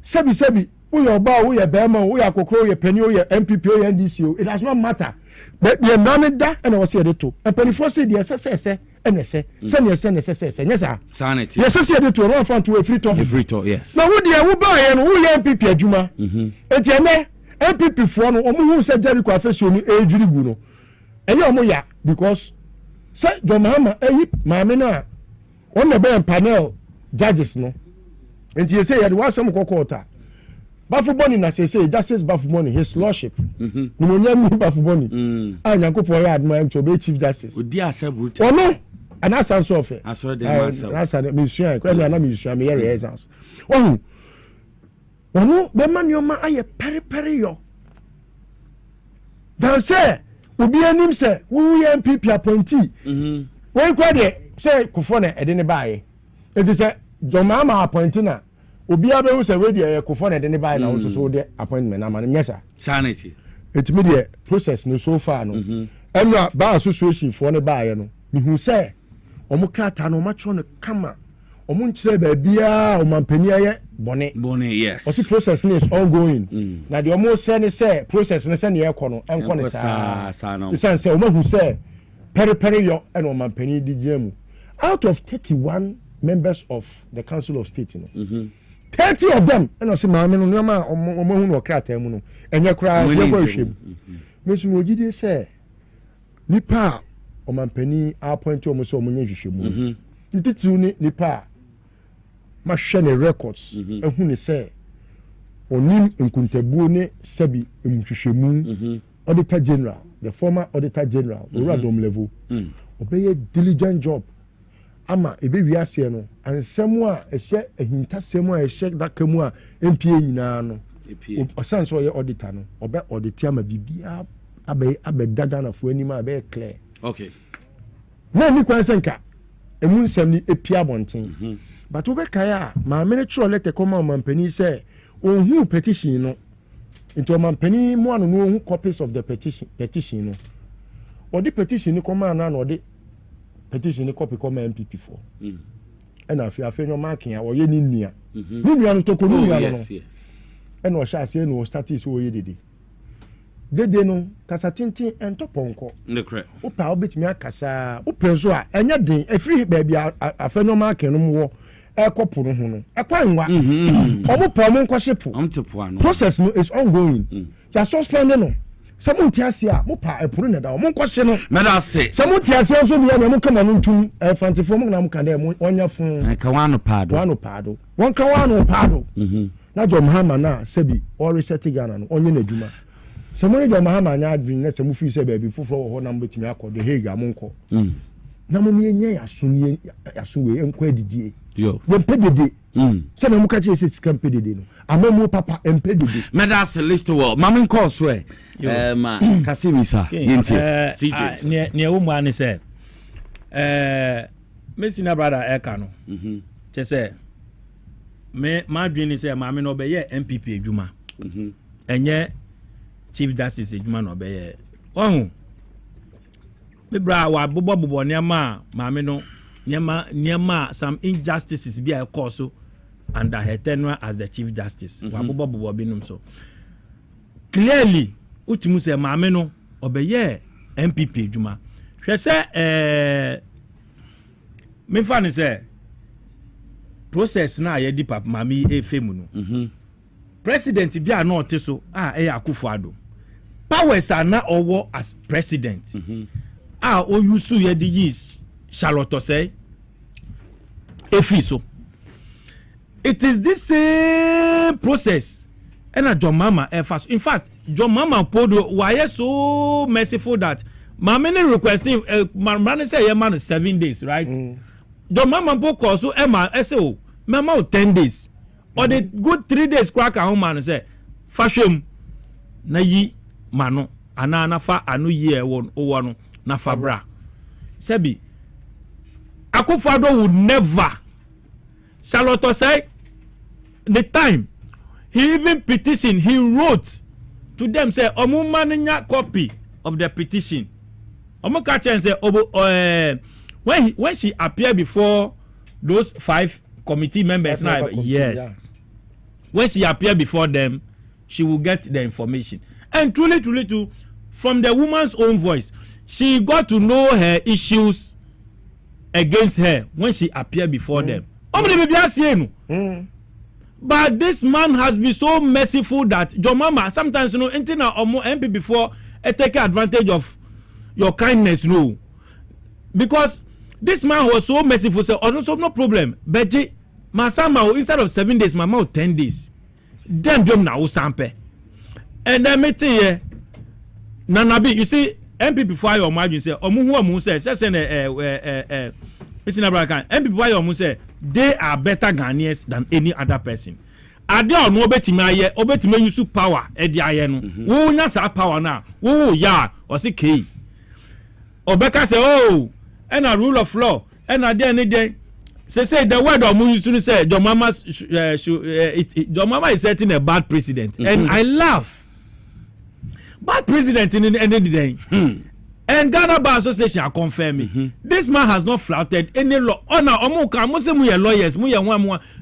sebi we are ba we are bema we are kokro we penny we are MPP we are NDC it does not matter but the man da and I was here to and penny for say the say and say yes sanity yes say the to run front to a free talk yes now who there who buy and who MPP adwuma enti MPP for no omo hu say Jericho afeso ni ejiri gu no enye omo ya because say John Mahama maame na on the be panel judges no enti you say you want some kokota bafu boni na say justice bafu boni his lordship ni mo nyam bafu boni anyankopon ya adman to be chief justice odi asabru ono and that's answer of it asoro de myself that's an mission kwela na mission me here exams ono be man yoma aye peri yo dan say obi anim say we MPP appointee we kwa de say Kufo na ede ne baaye it say Joma ma appointee na obi abehu say we de Kufo na ede ne baaye na so de appointment na man nyesa sanity etimi de process no so far no emra Bar Association for ne baaye no mehu say omo krata no macho no kama omo nkyere ba bia o mampani aye bone yes o process is ongoing na the omo say ne say process ne say ne ekọ no enko ne sa no the sense say omo hu say peri yo and o mampani di jemu out of 31 members of the Council of State no 30 of them and I say maame no nyama omo hu no krata mu no enye kra tie kwa hwem mesu no gidi say nipa omampani appoint omo so omo nye hwehwemu ntitiw ni nipa ma hwe ne records ehu ne say onim nkuntabuo ne sabi emhwehwemu auditor general the former auditor general oradom level obey diligent job ama ebe wiase no ansɛm a ɛhyɛ ahintasɛm a ɛhyɛ dakamu a MPA nyinaa no ɔsan so ɔyɛ auditor no ɔbɛ audit ama bibia abɛdada na fo anim a bɛ clear okay na ni kwan sɛnka emu nsɛm ni epia bonten but wobɛkae a maame ne tro letter kɔma ɔmampani sɛ ohun petition no into ɔmampani mu ano no ohun copies of the petition no ɔde petition ni kɔma na ɔde petition ni copy come MPP for and afi no marking a oye ni nua no to ko nua no and o sha say no start is oye dede no kasa tintin ento ponko ne kre o pa obetimi akasa o penso a enya den afiri ba bia afi no marking no mo ekopo no ho no ekwanwa omo pa mo nkɔhyepo process no is ongoing ya suspend no some tiasia mo pa epuru ne da mo nkɔhye no na da se some tiasia so bia mo kama no ntum fantifo mo na mo kan da mo onya fun ka wano paado won ka wano paado na John Mahama na sebi o reset Ghana no onye na adwuma some ni John Mahama nya adwin na some fi se baabi foforo wo ho na mo betimi akɔ the Hague mo nkɔ na mo mi nya yaso we enko adidie yo pedede se na mo ka che se sika pedede no amamu papa empedede medas list wo mamen call so ma kasibisa yenti CJ ne wo mu ani se Messi na brother eka no che se me madwini se maame no be ye MPP adwuma enye Chief Justice adwuma no be ye ohun me bra wa bobo ne ma maame no niema some injustices be a cause under her tenure as the Chief Justice wa bobo binum so clearly utimu se maame no obeye MPP adwuma hwe se me fa ne se process na ye di papa maame efemu no president bia na ote so Akufo-Addo powers are na owo as president o yusu ye di yi Charlotte say efiso it is this same process and John Mama fast in fact John Mama podo why so merciful that many requesting man say yeah man 7 days right John Mama po so Emma say mama 10 days or the good 3 days crack a man say fashion na yi mano ana fa anu ye won owo no na fabra sebi Akufo-Addo would never. Charlotte say the time he even petitioned, he wrote to them say omu maninya copy of the petition. Omu catch and say when she appeared before those 5 committee members now, yes. Yeah. When she appeared before them, she will get the information. And truly too, from the woman's own voice, she got to know her issues against her when she appeared before them. But this man has been so merciful that John Mama sometimes MP before take advantage of your kindness because this man was so merciful so also no problem but Masama instead of 7 days mama 10 days then them now sample and then me tell Nanabi you see MP before your margin say omu say Mr. Nabrakan MP before your say they are better Ghanaians than any other person. Ade on obetime use power e di aye no. Wo nya sa power na. Wo ya o se kei. Obeka say and a rule of law and a day say the word of use to say your mama is setting a bad precedent and I laugh. Bad president in any day. And Ghana Bar Association are confirming this man has not flouted any law. Lawyers,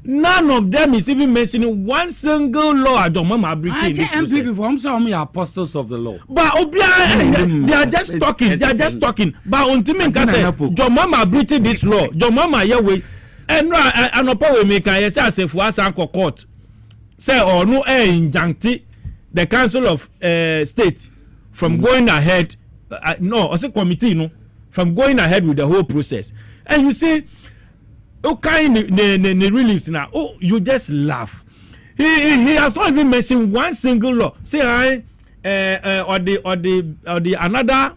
none of them is even mentioning one single law I don't remember breaching in this process. I'm sorry, apostles of the law. But they are just talking. They are just talking. But ultimately, John Mama breaching this law. John Mama, no anopa we make I say asefo asan court say or no injuncti the council of state from going ahead no or say committee no from going ahead with the whole process. And you see okay the reliefs now, oh you just laugh. He has not even mentioned one single law. Say or the another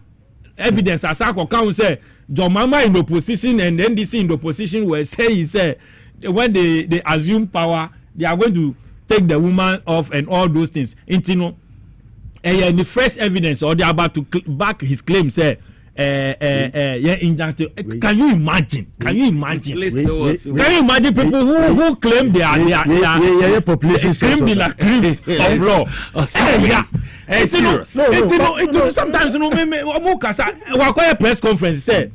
evidence as I can say John Mama in opposition and NDC in opposition were saying when they assume power they are going to take the woman off and all those things. Intino and the fresh evidence or they are about to back his claim say injunctive. Can you imagine? Can you imagine people who claim they are population claim they are crimes of law? Sometimes we press conference say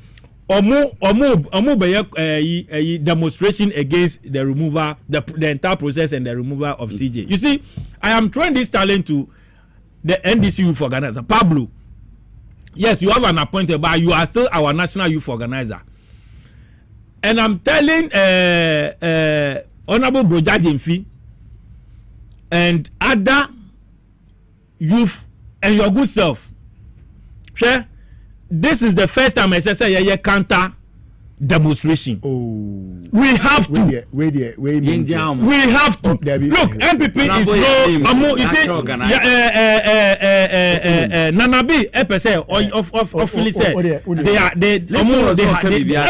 demonstration against the removal the entire process and the removal of CJ. You see, I am throwing this challenge to the NDC youth organizer Pablo. Yes, you have an appointed, but you are still our national youth organizer. And I'm telling Honorable Broja Jemfi and other youth and your good self, sure, this is the first time I say counter demonstration. Oh, we have to. We have to. Look, MPP is no. You see, Nanabi EPC of Philly said they are. I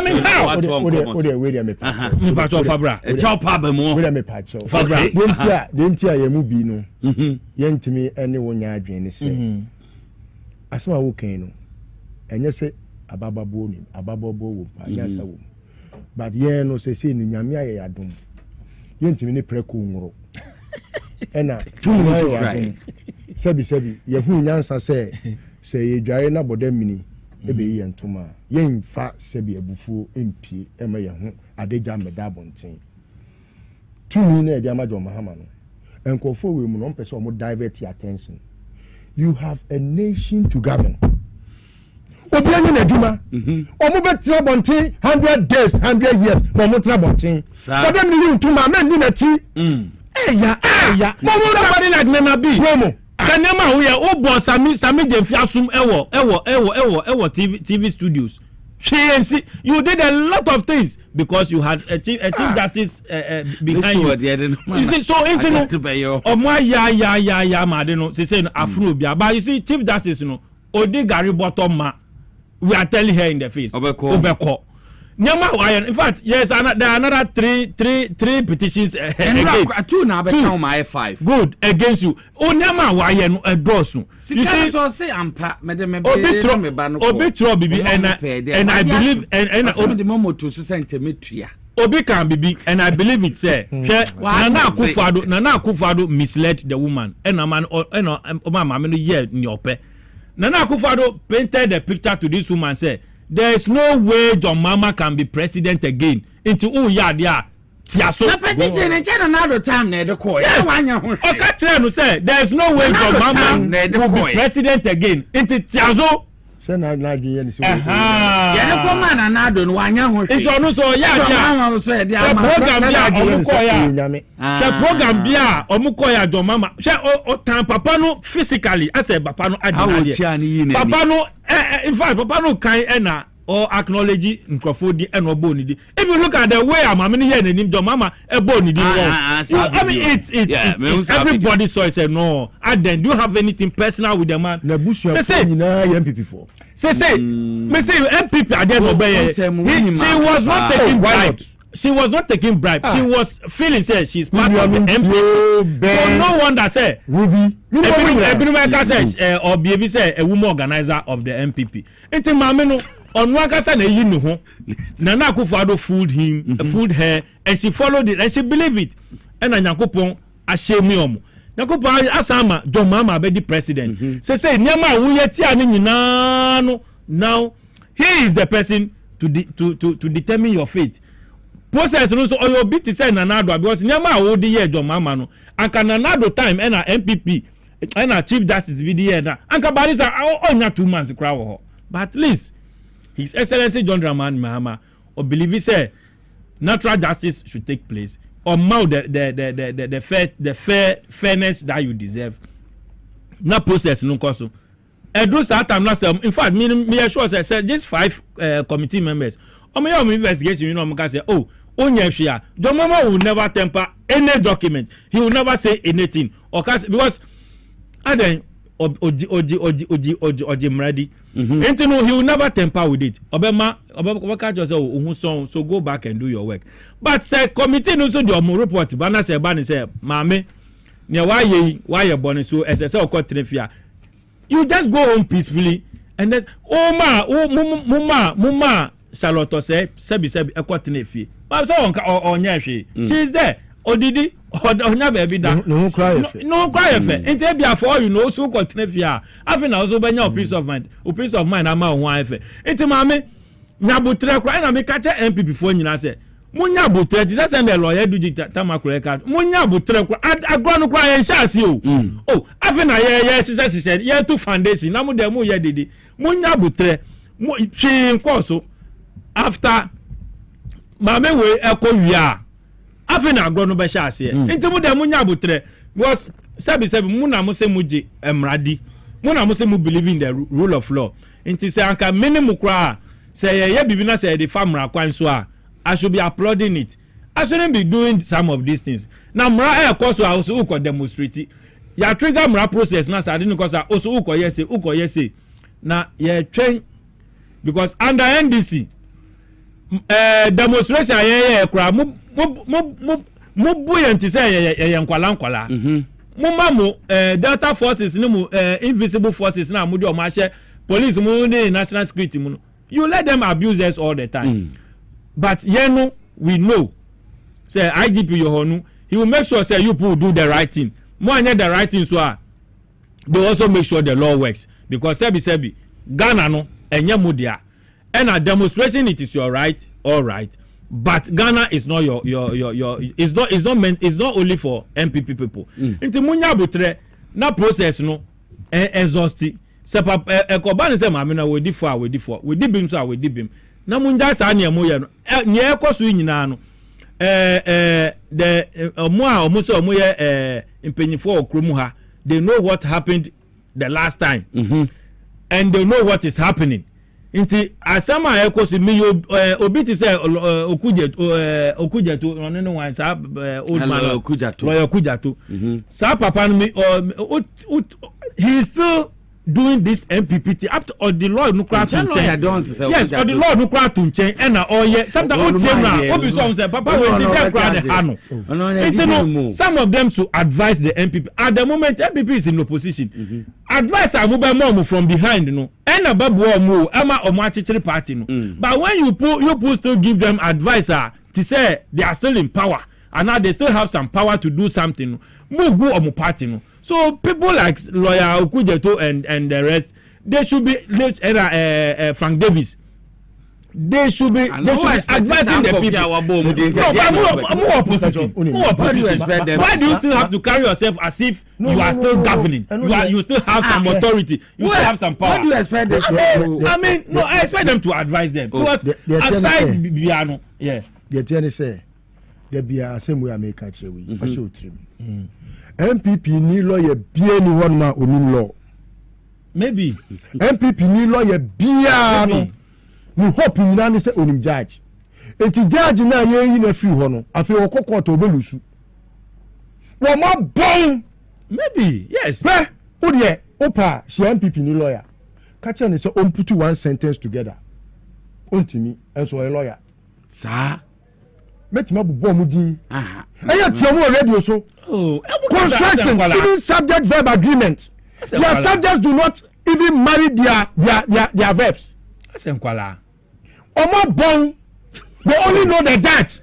mean how? Fabra. Dentia yemu bi no. Yentimi anyone ya adwene say. Asema wo kan no. Enye se abababo ni abababo wo pa yasa wo but ye no se ni nyame aye yadom ye ntimi ni preko nworo ena tumu so right sebi ye hu nyansa se ye dware na boda mini ebe ye ntoma ye mfa sebi ebufuo empie ema ye hu adeja meda bonten tumi na e dia majo mahama no enkofo we mu no mpese o mo divert your attention. You have a nation to govern. Obianye na djuma omo betra bonten 100 days 100 years mo mo tra bonten but dem ni ntuma men ni na ti eya mo somebody like Nana B mo kanema we o bo sami Jemfi asum ewo TV studios. You did a lot of things because you had a chief justice behind you. You see, so omo ya ma de no say no afro bia but you see chief justice no odi gari bottom ma. We are telling her in the face. Obeko. In fact, yes, there are another three petitions. Two now, but my 5. Good against you. Oh, Nyama Wayan Dosu. You see, so say I'm Obitro Bibi and I believe and some of the moment to centimeter. Obi can be and I believe it's Nana Akufo-Addo misled the woman and a man Obama year in your pay. Nana Akufo-Addo painted the picture to this woman say there is no way John Mama can be president again into tiaso the petition in another time na the court. Yes, okay, say there is no way John Mama will be president again into tiaso. Say na dwe ni so. Ya de ko man na do no wanya ho hwe. Into no so ya so the program bia omukoya. The program bia omukoya John Mama. She o tan papa no physically as a papa no adina. Papa no in fact papa no kan na or acknowledge Nkrofodi and Obonidi. If you look at the way I'm here in John Mama Ebonidi. I mean it's everybody saw it said no. And then do you have anything personal with the man? Say MPP for. Say me say MPP are there she was not taking bribe. She was not taking bribe. She was feeling say she's part of the MPP. So no wonder say Ebinumeka says or BAV say a woman organizer of the MPP. Enti mama no on wakasa na yi no ho Nana Akufo-Addo fooled her and she followed it and she believed it and Nyankopon ashemi omo Nyankopon asama John Mama be the president say nyama wo yeti ani nyina no now he is the person to determine your fate process no so oyo bit say Nana Addo because nyama wo de ye John Mama no anka Nana Addo time and MPP and chief justice be the na anka barisa onya 2 months kra wo but at least His Excellency John Dramani Mahama or believe he say natural justice should take place or mount the fairness that you deserve. Na process no cost. And those time last in fact, me sure say these 5 committee members. Investigation, you know, say, oh, Onyeshia, John Mama will never temper any document. He will never say anything. Because then Oji ready. And he will never temper with it. Obama just say, so go back and do your work. But say committee no so the report. Bana say, Mame, why you born so SSL court trefia. You just go home peacefully and then mama Charlotte say sebi ekwatene fie. Ma so onya hwe. She is there. Odidi onya baby da. No cry fe. Ente bia for you know so kwatene fie a. Afi na so benya peace of mind. O peace of mind ama ho afe. Ente maame nyabotre kra na me ka che MPP fo nyina se. Munya botre ti say me lawyer do tamakure card. Munya botre kra agro no kra yen sha ase o. Oh, afi na ye sise ye to foundation na mu dem ye dede. Munya botre twi nkoso after mame we ekowia afi na agro no be sha ase. Enti mu dem munya botre was sebi mu na mo se muji emradi. Mu na mo se mu believe in the rule of law. Enti say anka minimum kra say ye bibi na say the famra kwan so a I should be applauding it. I shouldn't be doing some of these things. Now, Mra also also demonstrate. Ya trigger Mra process now. So I didn't cause also uko yese. Now, yeah train because under NDC demonstration kra mo buoyant say nkwala. Mo Delta forces no invisible forces na mo di o ma share police mo national security mo. You let them abuse us all the time. But we know say IGP Yohonu, he will make sure say you people do the right thing. More than the right thing, so they also make sure the law works because sebi Ghana no enye mudia and a demonstration it is your right, all right. But Ghana is not your it's not only for MPP people. Inti munya butre na process no exhausted. Se papa ekobani se mamina we di for we di bim so we di bim. Na munja sa na emo ye no nye ekoso nyina no the omo so omo ye impenyifo okromu ha, they know what happened the last time. And they know what is happening. Inti asama ekoso mi obi ti say okujeto no no wan sa old man okujeto sa papa no mi he is still doing this MPPT up to or the law no cry to change. Yes, or the law no cry to change and all yeah sometimes what say now obi so say papa we think dem cry the hano. Some of them to advise the MPP at the moment MPP is in opposition. Advice abuba mom from behind no and ababu omo ama omo achichiri party no. But when you still give them advice to say they are still in power and now they still have some power to do something no go omo party no. So people like lawyer Okujeto and the rest, they should be Frank Davis. They should be advising the people. Why do you still have to carry yourself as if you are still governing? You still have some authority. You still have some power. What do you expect them to do? I mean, no, I expect them to advise them. Because aside Biano, yeah. The attorney say, there be a same way I make a show. MPP ni lawyer bia ni one man onim law. Maybe. MPP ni lawyer bia no. Ni hope ni na say onim judge. Enti judge na ye yi na free ho no. Afi okokọ obelusu. Wo ma bon. Maybe. Yes. Be o de opa she MPP ni lawyer. Catch ni say on put one sentence together. Ontimi enso a lawyer. Sa Metima bubo mu din. Aya tiamu radio so. Construction, even subject verb agreement. Their subjects do not even marry their verbs. That's enkwala. Omo bon, they only know the judge.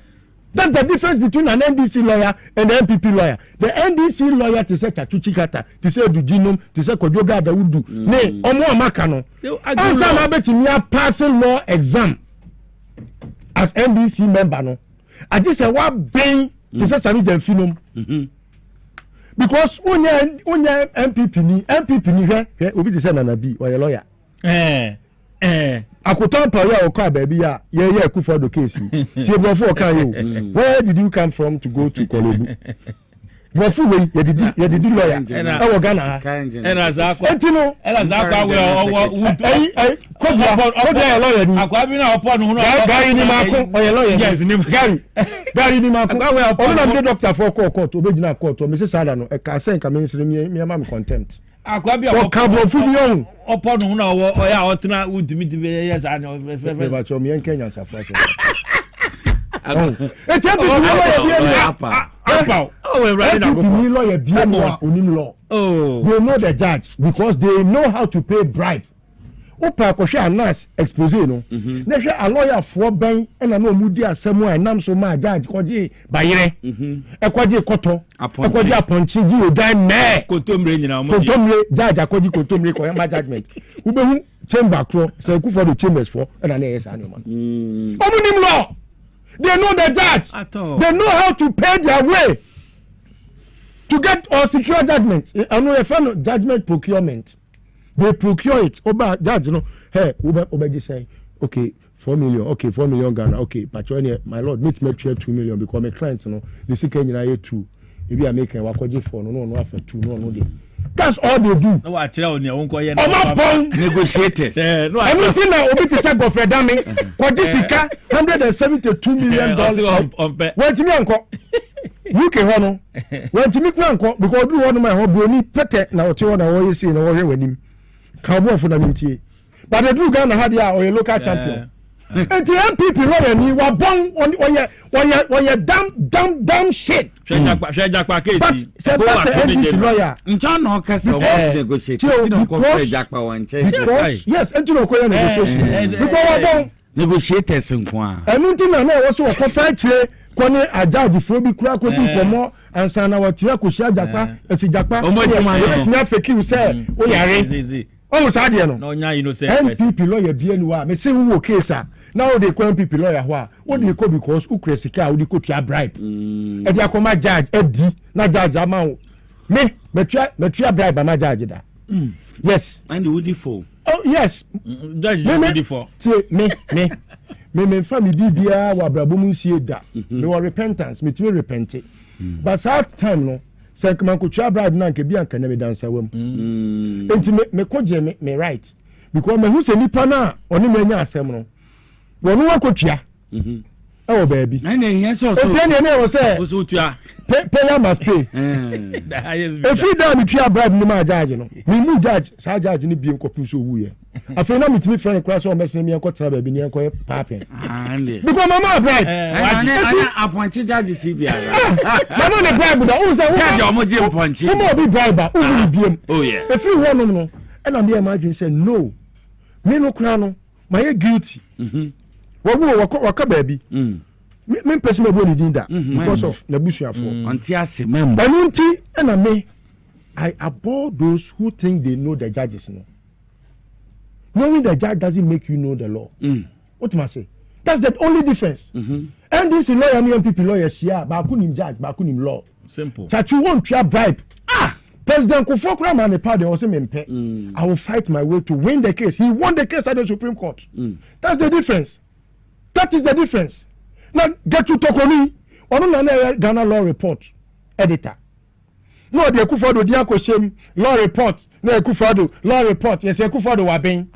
That's the difference between an NDC lawyer and an MPP lawyer. The NDC lawyer to say Chachuchi Kata, to say Dujinom, to say Kojoga Dawudu. Ne, omo amaka no. Answer na beti me passing law exam as NDC member no. I just say what ben to say Sami Jemfinom. Because onye MPP ni he obi to say Nana B or a lawyer. akoton pa ya okwa baby ya ye Akufo-Addo case tie brofo kan you where did you come from to go to Kolebu brofo we ye did lawyer e wo Ghana ena zakwa entino ena zakwa we kobia lawyer ni akwa bi na opo no gari ni mako oye lawyer yes ni gari ni mako onu na be doctor for court obegina court o me se sada no e ka say nka me nsire me am contempt akwa bi o ka brofo bi on opo no na oya otena udimi yes ani fe ba cho me en Kenya safa so lawyer be onim law. They know the judge because they know how to pay bribe. Opa kwhwe anas expose no. Na hwe a lawyer for ben na no mu di asemu a nam so ma judge koje bayire. Ekwaje koto. Ekwaje aponchi ji odan me. Kontomre nyina mo. Kontomre judge akwaje kontomre ko ma judgment. Ubehu chamber kro say Akufo-Addo chambers for na na yes anu man. Omunim law. They know the judge. They know how to pay their way to get or secure judgment. I know a fan judgment procurement. They procure it. Oba judge no. Hey, Oba just say, okay, 4 million. Okay, 4 million Ghana. Okay, but my lord, meet me 2 million because my client no. The second year 2. Maybe I make a wakoji for no after 2 no dey. That's all they do. No wa tell on your own koye negotiators. No everything na obi te say Godfrey Dami kwaji sika $172 million. Went me anko. UK ho no. Went me kura anko because do one my ho broni pete na ote ho na wo yesi na wo hwe wanim. Ka bo fo na mintie. But the do Ghana had ya or a local champion. And the MPP lawyer ni wa bon on your damn shit. Shejapa case. But say MPP lawyer. Ncha no kase o negotiate. Because yes, enti no ko negotiation. Because wa bon negotiators nko a. Enu nti na wo so ko fa kire ko ne ajaji fo bi kura ko di komo ansa na watira ko shia japa esi japa. O mo juma no. Ti na fake you say o yare. O sa de no. No nya innocent. MPP lawyer bi enu wa me say wo case a. Now they call MPP lawyer who what do you call because ukresika we could try bribe. E dey come judge edi na judge amount. Me try bribe my judge da. Yes. And would for. Oh yes. Judge would for. Me family bibia wa brabo mu sie da. Me wa repentance, me try repent. But that time no say man could try bribe na nke bi anka na me dansa wam. Enti me koje me right because me hu se nipa na oni me nya asem no. When we kotua oh baby na here so we say so tua payer must pay the highest bidder if you down tua bribe ni ma judge no me mu judge sa judge ni bi enko so wu ye afei na metimi friend class o message me enko tra baby ni enko papen because mama bribe I appoint judge CBI mama na bribe da o say judge o mo je appoint o mo bi bribe o wu biem oh yeah if you want no and na me imagine say no me no kra no my guilty waka baby me person me boni dinda because of nabusuafo anti ase member anunti na me I abhor those who think they know the judges no knowing the judge doesn't make you know the law what am I say that's the only difference and this lawyer and MPP lawyer share ba kunim judge ba kunim law simple chachu won't try bribe President Akufo-Addo man the party also mempe I will fight my way to win the case. He won the case at the Supreme Court. That's the difference. That is the difference. Now get to Tokoni ono na Ghana law report editor. No the Akufo-Addo dia ko shem law report na Akufo-Addo law report yes Akufo-Addo wa ben.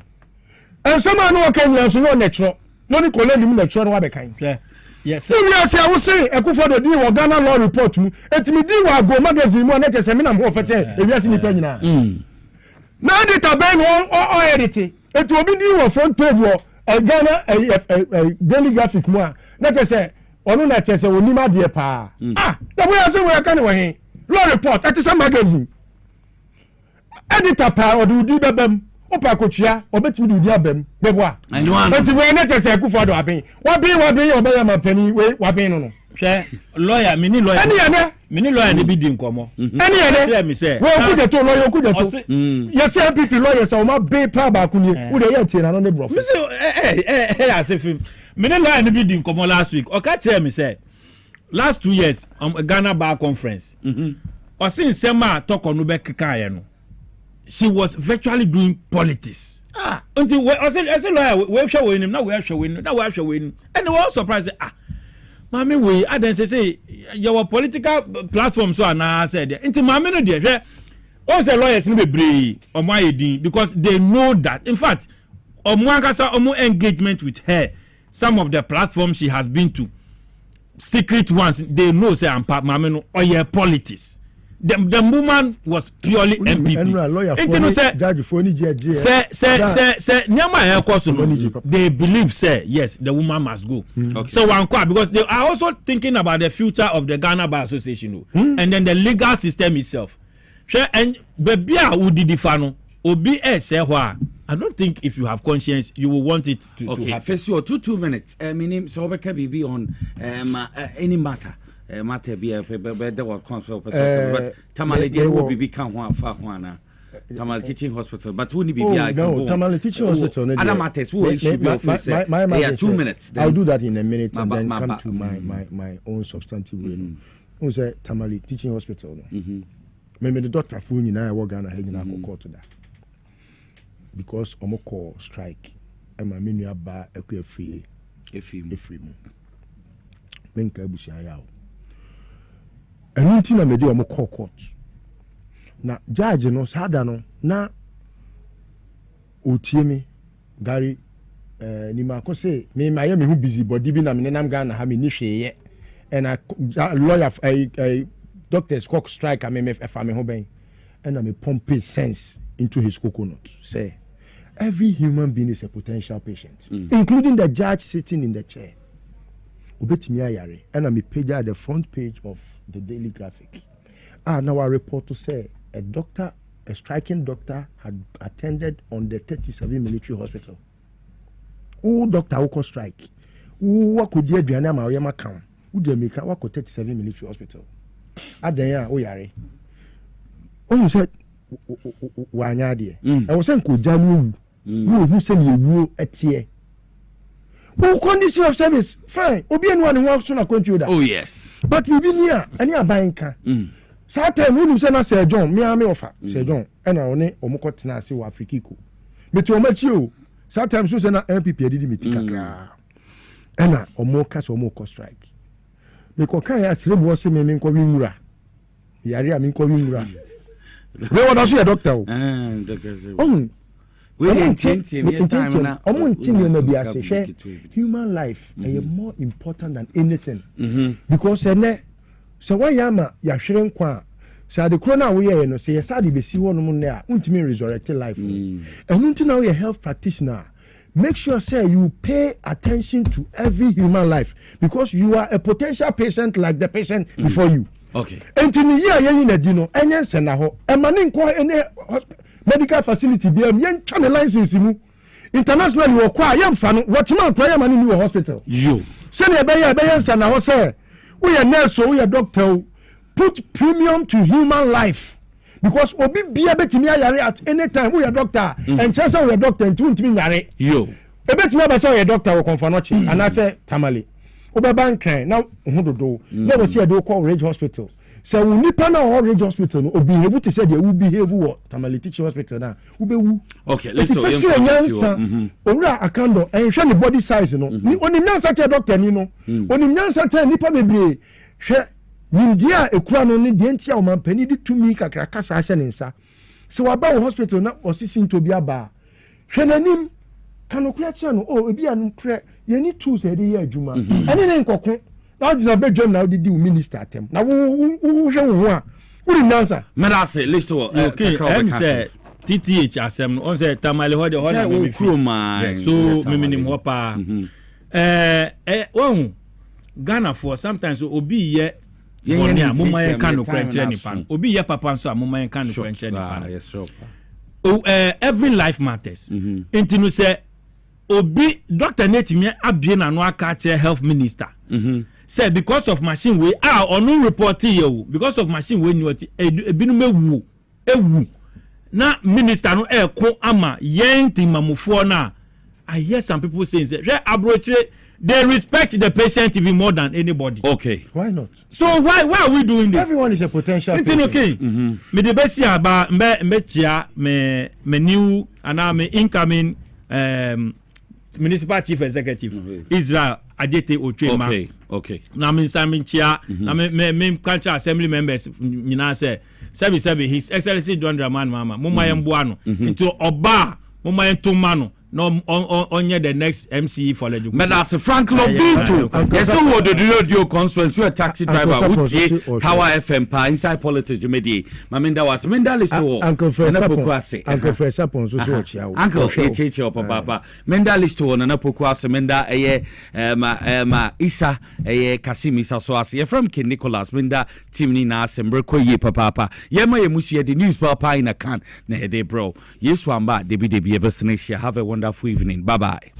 And some man no kan yan so no natural. No ni ko lend him natural no wa be kan. Yes. If you say I will say Akufo-Addo di wo Ghana law report mu etimi di wa go magazine mu na chese me na mo fete e wi ase ni pa nyina. Na editor ben o edit. Eti obi di wo front page wo Ghana daily graphic mu a na chese onu na chese oni ma de pa. Na we say we kan we hin. Law report eti some magazine. Editor pa o di bebem. Opa kotua obetimi di udi abem beboa enti we na chese Akufo-Addo aben wa bin obeya mapani we wa bin no hwe lawyer mini lawyer mini lawyer ne bi di nkomo ani ene me say we okuje to lawyer okuje to yes MPP lawyer say o ma be pa ba kunye wo de ye tie na no ne bro me say asefim mini lawyer ne bi di nkomo last week o ka tell me say last 2 years Ghana Bar Conference o sin sema toko no be kika ye no she was virtually doing politics. until we I say lawyer we show him now we show him and they were surprised Mami we I then say your political platform so na said until mami no dey all the lawyers no be brave because they know that in fact omo engagement with her some of the platforms she has been to secret ones they know say mami no or politics. The woman was purely MPP. They believe, say yes, the woman must go. Okay. So one quite because they are also thinking about the future of the Ghana Bar Association, and then the legal system itself. And baby, who did the fano? Obi say why? I don't think if you have conscience, you will want it to. Okay, happen. First, you 2 minutes. My name is Obeka Bibi on any matter. Matter be a better or console, but Tamale will become one for one. Tamale Teaching Hospital, but wouldn't be no Tamale Teaching Hospital. Other matters will my 2 minutes. I'll do that in a minute and then come to my own substantive way. Who say Tamale Teaching Hospital? Maybe the doctor phone you now work on a hanging court to that because Omoko strike and my menu bar a free menka busia yawo enunti na mede o mo court na judge no sada no na otie me gari ni ma ko say me ma ye me hu busy body bi na me nam Ghana ha me ni hweye and a lawyer a doctor's cock strike am me fa me ho ben and na me pump sense into his coconut say every human being is a potential patient including the judge sitting in the chair. Ubetimi ayare and I'm a page at the front page of the Daily Graphic. Now a report to say a striking doctor had attended on the 37 military hospital. Who doctor who could strike? Who could you do an Mariama count? Who did make a 37 military hospital? Adaya oyare. Oh, you said Wanyadi. I was saying could Jamu who said you at here. Well, condition of service, fine. Obi anyone who works on a country that. Oh yes. But we be near any a banker. Certain when you send us Sir John, me offer Sir John, and I only omoko tina si wa Afrikiku. Me to match you. Sometimes you send a MPP did me tika. And I omoko strike. Me ko kan ya sire bo se me nko winura. Yari am nko winura. We want to see a doctor. Doctor. Human life is more important than anything. Because so why yama ya hwere kwa say the corona we no say yesade be si wono mu na untimi resurrect life. And until now you health practitioner make sure say you pay attention to every human life because you are a potential patient like the patient before you. Okay. Entini ya yen na di no enyen se na ho e mane nko ene medical facility bi am yen twa license mu internationally wo kwa yem fa no watchman kwa yem ani ni hospital yo se na be yen se na ho say we are nurse we are doctor put premium to human life because obi bia betimi ayare at any time we are doctor and chance we are doctor ntimi nyare yo e betimi ba say we are doctor we confirm no chi and I say tamale obeba nkan na hododo na we say dey call Ridge Hospital so we nipa na Ridge Hospital no obi behave to say dey we behave what Tamale Teaching Hospital na we be wu okay let's go owura akando en hwe ne body size no ni onim nyansa te doctor ni no onim nyansa te nipa bebre hwe nindia ekura no ne de ntia o mampani di tumi kakra kasa ahye ne nsa so waba wo hospital na osisi ntobi aba hwe nanim kanokura che no ebi anu kra ye ni tools e dey adwuma ene ne nkoko na dina bedwam na di minister atem na wo hwe wo a wo ni nansa mera say list wo okay say TTH asem no on say Tamale ho de me fi so me minim ho pa wo Ghana for sometimes obi ye money amuma ye kan no kwenche ni pan obi ye papa nso amuma ye kan no kwenche ni pan yes sure every life matters intinu say obi Dr. Netimi abie na no aka che health minister say because of machine we onu report you because of machine we ni ebinu ewu na minister no ko ama yen timamufo na I hear some people saying that abroche they respect the patient even more than anybody. Okay. Why not? So why are we doing this? Everyone is a potential patient. Okay. Me the best aba me chia me new and me incoming municipal chief executive Israel Ajete Otwema. Okay. Na me chia na me culture assembly members nyina say sebi his excellency John Dramani Mahama mumma yemboa no into oba mumma yentoma no no onye the next MC for legislation. But as Frank Lobinto, yes, who the radio conference, you a taxi driver, who say Power FM pa inside politics, you made Maminda was Minda list to Uncle Fresh upon so Uncle H or Papa Minda list to one and Apoquas Minda Isa Kasimi Saswasi from King Nicholas Minda Timni Nas and Berko Papa Yema Musia the news papa in a can ne bro. Yes, one bad, they be a business. Have a wonderful evening. Bye bye.